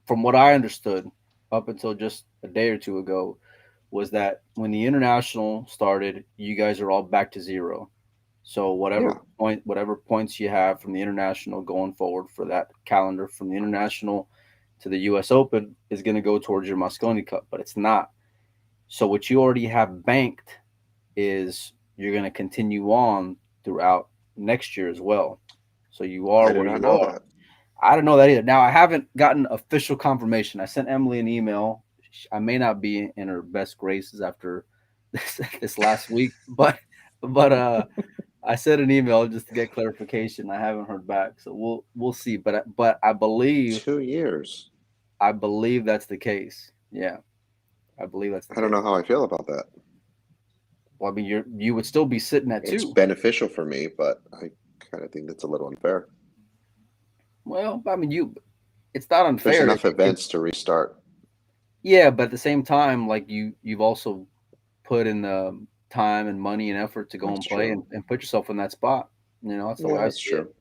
from what I understood up until just a day or two ago was that when the international started, you guys are all back to zero. So yeah, whatever points you have from the international going forward for that calendar from the international to the US Open is going to go towards your Mosconi Cup, but it's not. So what you already have banked is you're going to continue on throughout next year as well. So you are I did where not you know are. that. I don't know that either. Now I haven't gotten official confirmation. I sent Emily an email. I may not be in her best graces after this last week, but I sent an email just to get clarification. I haven't heard back, so we'll see. But I believe 2 years. that's the case. Yeah, I believe that's the I don't case. know how I feel about that. Well, I mean, you would still be sitting at It's two. beneficial for me, but I kind of think that's a little unfair. Well, I mean, it's not There's unfair. enough events to restart. Yeah, but at the same time, like you've also put in the time and money and effort to go That's and play true. and put yourself in that spot. That's the Yeah, way I that's see it. true.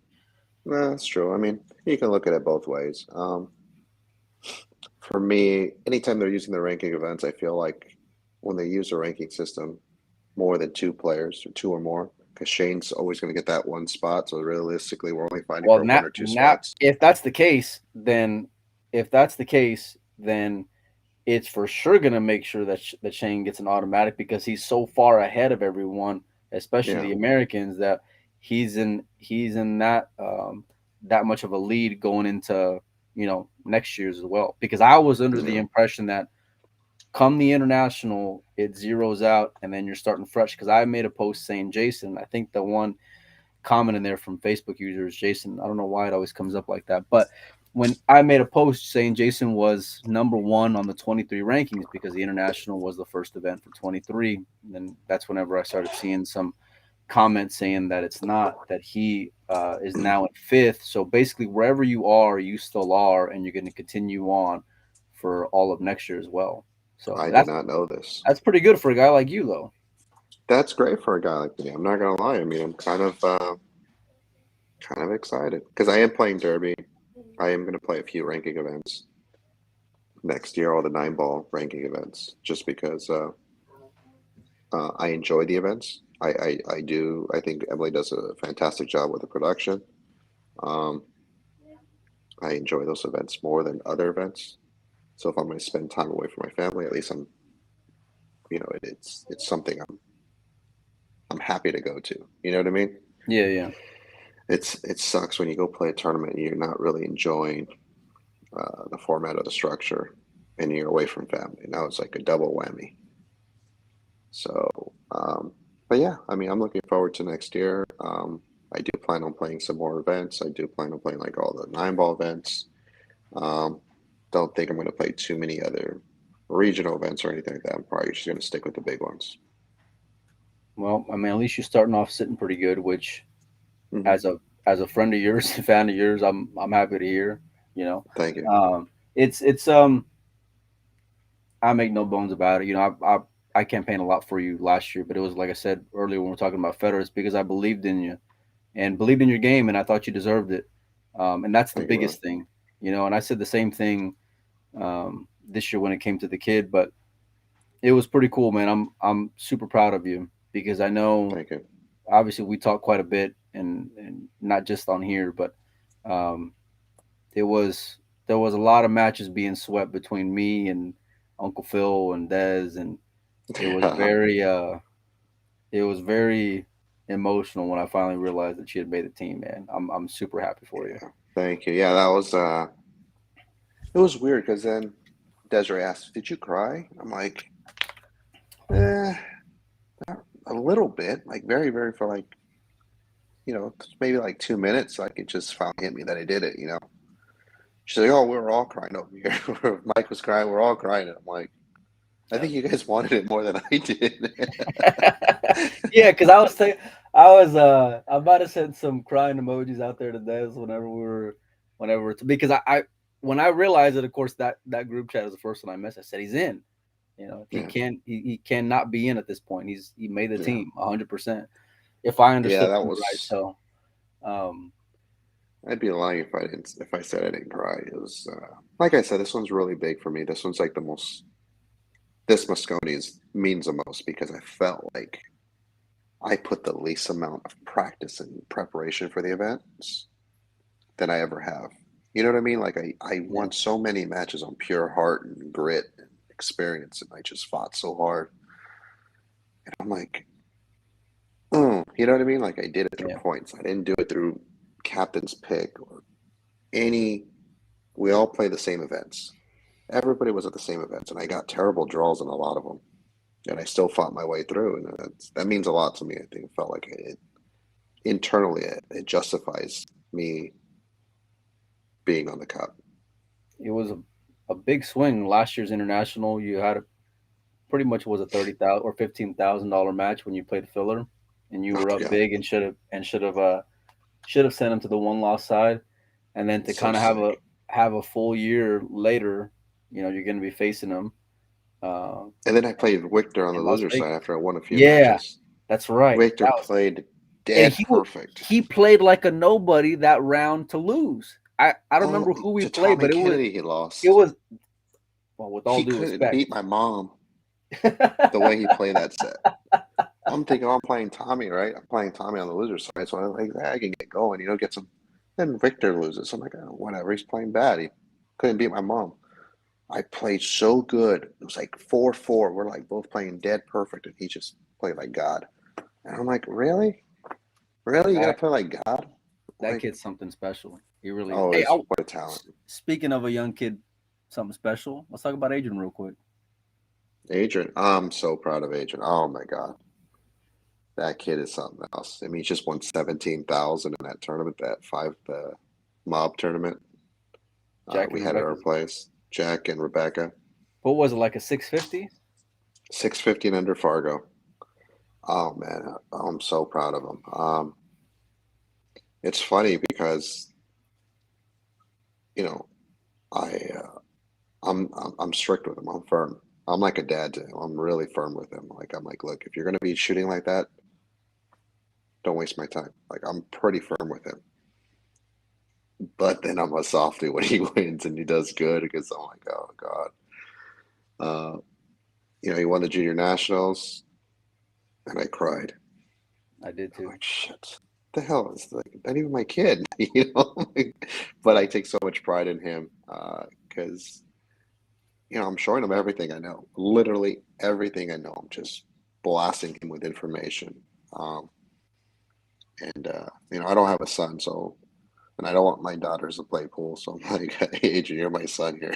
That's true. I mean, you can look at it both ways. For me, anytime they're using the ranking events, I feel like when they use a ranking system, more than two players or two or more, because Shane's always going to get that one spot. So realistically, we're only fighting Well, for one or two now, spots. if that's the case, then it's for sure going to make sure that Shane gets an automatic because he's so far ahead of everyone, especially Yeah, the Americans, that he's in that much of a lead going into next year's as well. Because I was under the yeah. impression that come the international, it zeroes out and then you're starting fresh. Because I made a post saying Jason, I think the one comment in there from Facebook users, Jason. I don't know why it always comes up like that, but when I made a post saying Jason was number one on the 23 rankings because the international was the first event for 23, and then that's whenever I started seeing some comments saying that it's not, that he is now in fifth. So basically, wherever you are, you still are, and you're going to continue on for all of next year as well. So I did not know this. that's pretty good for a guy like you, though. That's great for a guy like me. I'm not gonna lie. I mean, I'm kind of excited because I am playing Derby. I am gonna play a few ranking events next year, all the 9-ball ranking events, just because I enjoy the events. I do. I think Emily does a fantastic job with the production. Um, I enjoy those events more than other events. So if I'm going to spend time away from my family, at least I'm, it's something I'm happy to go to. You know what I mean? Yeah, yeah. It sucks when you go play a tournament and you're not really enjoying the format or the structure, and you're away from family. Now it's like a double whammy. So, but yeah, I mean, I'm looking forward to next year. I do plan on playing some more events. I do plan on playing like all the 9-ball events. Um, don't think I'm going to play too many other regional events or anything like that. I'm probably just going to stick with the big ones. Well, I mean, at least you're starting off sitting pretty good, which Hmm. as a friend of yours, a fan of yours, I'm happy to hear. You know, Thank you. it's I make no bones about it. You know, I campaigned a lot for you last year, but it was like I said earlier when we are talking about Federer, it's because I believed in you and believed in your game, and I thought you deserved it. And that's the Thank you, man. biggest thing, you know. And I said the same thing this year when it came to the kid, but it was pretty cool, man. I'm super proud of you because I know Thank you. obviously we talk quite a bit, and not just on here, but um, it was there was a lot of matches being swept between me and Uncle Phil and Dez, and it was very it was very emotional when I finally realized that she had made the team. Man, I'm super happy for you. Yeah. Thank you. Yeah, that was it was weird because then Desiree asked, "Did you cry?" I'm like, eh, a little bit, like very, very for like, maybe like 2 minutes. Like it just finally hit me that I did it. She's like, "Oh, we were all crying over here." Mike was crying. We're all crying. And I'm like, I Yeah, think you guys wanted it more than I did. yeah, because I might have sent some crying emojis out there to Dez whenever because I when I realized it, of course that group chat is the first one I missed. I said he's in. You know, Yeah, he cannot be in at this point. He made the yeah, team 100%. If I yeah. understood That things right, was. so um, I'd be lying if I didn't. If I said I didn't cry. It was like I said. This one's really big for me. This one's like the most. This Mosconi's means the most because I felt like I put the least amount of practice and preparation for the events than I ever have. You know what I mean? Like I yeah, won so many matches on pure heart and grit and experience, and I just fought so hard. And I'm like, you know what I mean? Like I did it through yeah, points. I didn't do it through captain's pick or any. We all play the same events. Everybody was at the same events, and I got terrible draws in a lot of them, and I still fought my way through, and that means a lot to me. I think it felt like it internally it justifies me being on the cup. it was a big swing last year's international. You had pretty much was a 30,000 or $15,000 match when you played filler, and you Oh were up yeah, big and should have sent him to the one loss side, and then to it's so kind of sick. have a full year later, you know, you're going to be facing him uh, And then I played Victor on the in Las loser side Vegas. after I won a few Yeah, matches. that's right. Victor played And dead he perfect he played like a nobody that round to lose. I don't oh, remember who we to played, Tommy but Kennedy. He it lost. was well, with all He due couldn't beat respect. my mom the way he played that set. I'm thinking, oh, I'm playing Tommy, right? I'm playing Tommy on the loser side, so I'm like, I can get going, get some. Then Victor loses. I'm like, oh, whatever. He's playing bad. He couldn't beat my mom. I played so good. It was like 4-4. We're like both playing dead perfect, and he just played like God. And I'm like, really? Really? You got to that play like God? that Like, kid's something special. He really is. oh, Hey, it's what a talent. speaking of a young kid, something special. Let's talk about Adrian real quick. Adrian, I'm so proud of Adrian. Oh my God. That kid is something else. I mean, he just won 17,000 in that tournament, the mob tournament. Jack and We had at our Rebecca's. place. Jack and Rebecca, What was it, like a 650? 650 and under Fargo. Oh man, I'm so proud of him. It's funny because you know I I'm strict with him. I'm firm. I'm like a dad to him. I'm really firm with him. Like I'm like, look, if you're gonna be shooting like that, don't waste my time. Like I'm pretty firm with him. But then I'm a softy when he wins and he does good because I'm like, oh God. Uh, he won the junior nationals and I cried. I did I'm too. like, shit. The hell is like not even my kid, But I take so much pride in him because I'm showing him everything I know, literally everything I know. I'm just blasting him with information. Um, and I don't have a son, so and I don't want my daughters to play pool, so I'm like, hey, Adrian, you're my son here.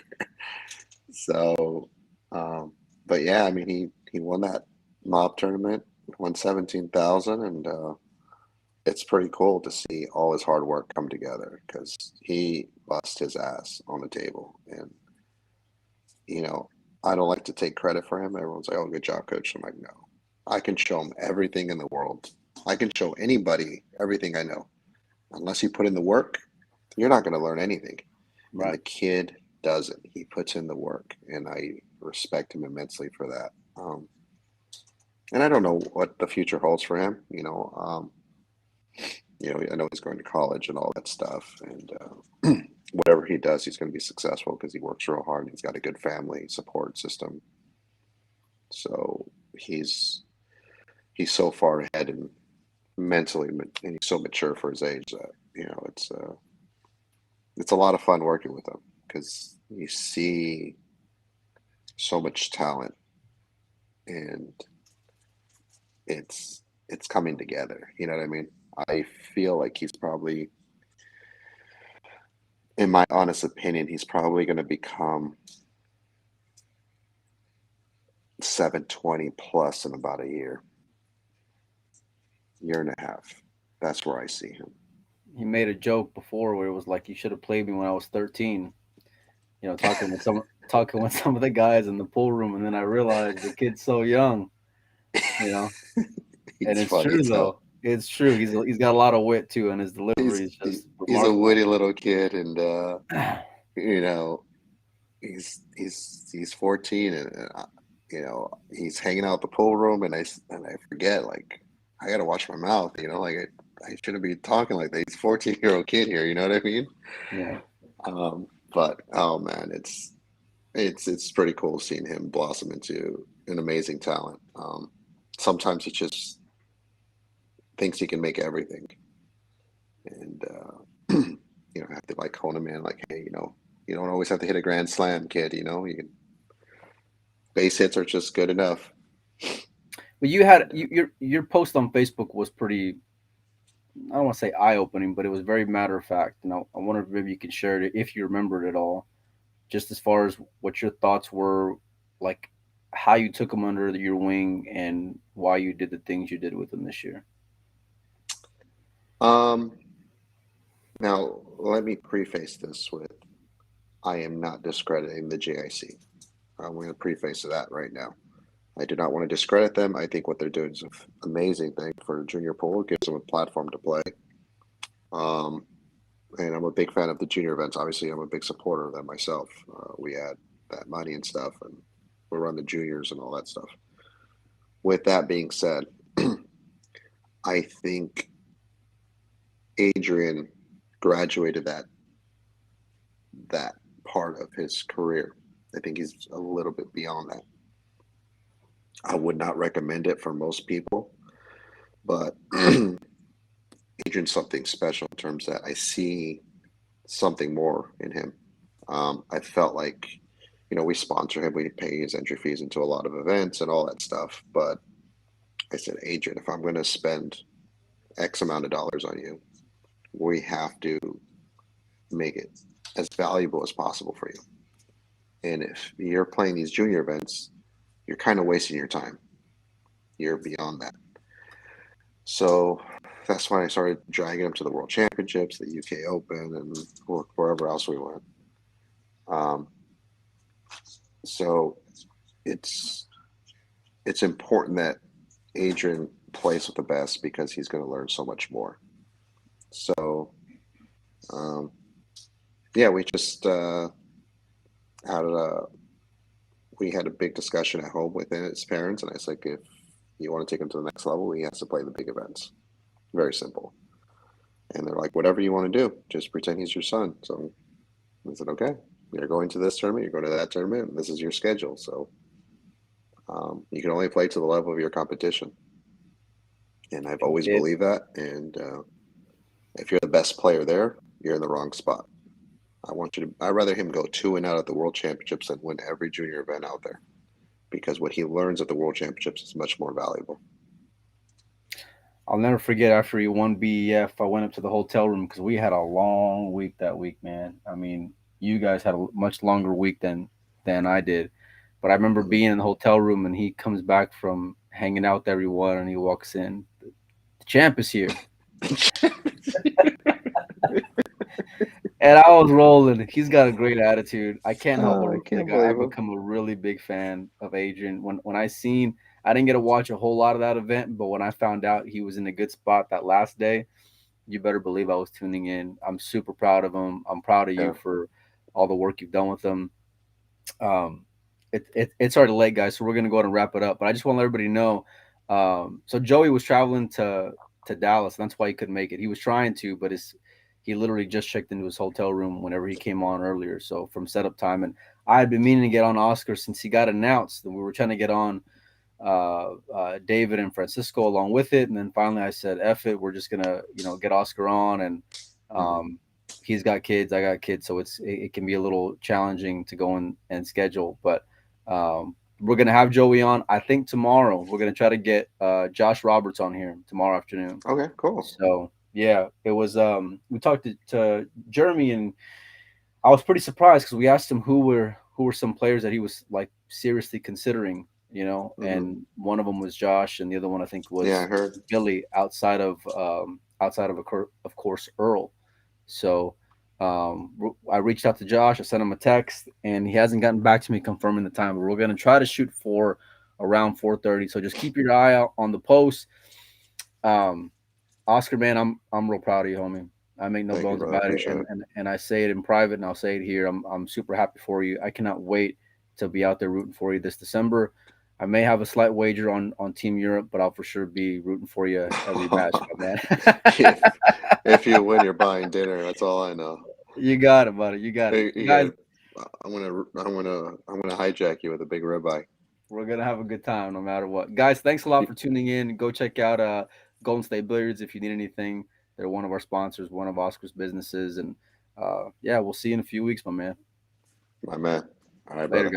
So, but yeah, I mean, he won that mob tournament, won 17,000, and it's pretty cool to see all his hard work come together because he bust his ass on the table, and you know, I don't like to take credit for him. Everyone's like, "Oh, good job, coach." I'm like, no, I can show him everything in the world. I can show anybody everything I know. Unless you put in the work, you're not going to learn anything. And the Right. kid doesn't. He puts in the work, and I respect him immensely for that. And I don't know what the future holds for him. I know he's going to college and all that stuff, and whatever he does, he's going to be successful because he works real hard and he's got a good family support system. So he's so far ahead and mentally, and he's so mature for his age that it's a lot of fun working with him because you see so much talent and it's coming together. You know what I mean? I feel like he's probably, in my honest opinion, he's probably going to become 720 plus in about a year and a half. That's where I see him. He made a joke before where it was like, "You should have played me when I was 13." Talking with some of the guys in the pool room, and then I realized the kid's so young. You know, and He's it's funny true as hell. though. It's true. He's got a lot of wit too, and his delivery is just He's a remarkable. witty little kid, and you know he's 14, and he's hanging out the pool room, and I forget, like, I gotta watch my mouth, like I shouldn't be talking like that. He's a 14-year-old kid here, you know what I mean? Yeah. But oh man, it's pretty cool seeing him blossom into an amazing talent. Sometimes he just thinks he can make everything, and have to like hone him in, like, hey, you don't always have to hit a grand slam, kid. You can base hits are just good enough. But your post on Facebook was pretty. I don't want to say eye opening, but it was very matter of fact. I wonder if maybe you can share it if you remembered it all, just as far as what your thoughts were, like how you took him under your wing and why you did the things you did with him this year. Um, Now let me preface this with I am not discrediting the JIC. I'm going to preface that right now. I do not want to discredit them. I think what they're doing is an amazing thing for junior pool. It gives them a platform to play. Um, and I'm a big fan of the junior events. Obviously, I'm a big supporter of them myself. We add that money and stuff, and we run the juniors and all that stuff. With that being said, I think Adrian graduated that part of his career. I think he's a little bit beyond that. I would not recommend it for most people, but Adrian's something special in terms that I see something more in him. I felt like, we sponsor him, we pay his entry fees into a lot of events and all that stuff. But I said, Adrian, if I'm going to spend X amount of dollars on you, we have to make it as valuable as possible for you. And if you're playing these junior events, you're kind of wasting your time. You're beyond that. So that's why I started dragging him to the World Championships, the UK Open, and wherever else we went. So it's important that Adrian plays with the best because he's going to learn so much more. So, yeah, we just had a we had a big discussion at home within his parents, and I was like, if you want to take him to the next level, he has to play the big events. Very simple. And they're like, whatever you want to do, just pretend he's your son. So I said, okay, you're going to this tournament, you're going to that tournament, and this is your schedule. So you can only play to the level of your competition. And I've always believed that. And if you're the best player there, you're in the wrong spot. I'd rather him go 2-0 at the World Championships than win every junior event out there, because what he learns at the World Championships is much more valuable. I'll never forget after he won BEF, I went up to the hotel room because we had a long week that week, man. I mean, you guys had a much longer week than I did. But I remember being in the hotel room and he comes back from hanging out with everyone and he walks in. The champ is here. And I was rolling. He's got a great attitude. I can't help but I've become a really big fan of Adrian. When I didn't get to watch a whole lot of that event, but when I found out he was in a good spot that last day, you better believe I was tuning in. I'm super proud of him. I'm proud of you for all the work you've done with him. It's already late, guys, so we're gonna go ahead and wrap it up. But I just want to let everybody know. So Joey was traveling to Dallas, and that's why he couldn't make it. He was trying to, but he literally just checked into his hotel room whenever he came on earlier. So from setup time, and I had been meaning to get on Oscar since he got announced, and we were trying to get on David and Francisco along with it. And then finally I said, F it, we're just gonna, get Oscar on. And he's got kids, I got kids. So it can be a little challenging to go and schedule, but we're going to have Joey on. I think tomorrow we're going to try to get Josh Roberts on here tomorrow afternoon. Okay, cool. So yeah, it was, we talked to Jeremy, and I was pretty surprised because we asked him who were some players that he was like seriously considering, and one of them was Josh, and the other one I think was Billy, outside of course Earl. So I reached out to Josh, I sent him a text, and he hasn't gotten back to me confirming the time, but we're going to try to shoot for around 4:30. So just keep your eye out on the post. Oscar, man, I'm real proud of you, homie. I make no bones about it, and I say it in private, and I'll say it here. I'm super happy for you. I cannot wait to be out there rooting for you this December. I may have a slight wager on Team Europe, but I'll for sure be rooting for you every match, man. If you win, you're buying dinner. That's all I know. You got it, buddy. You got it. Guys, I'm gonna hijack you with a big ribeye. We're gonna have a good time no matter what. Guys, thanks a lot for tuning in. Go check out Golden State Billiards if you need anything. They're one of our sponsors, one of Oscar's businesses, and we'll see you in a few weeks, my man. My man. All right, later, brother. guys.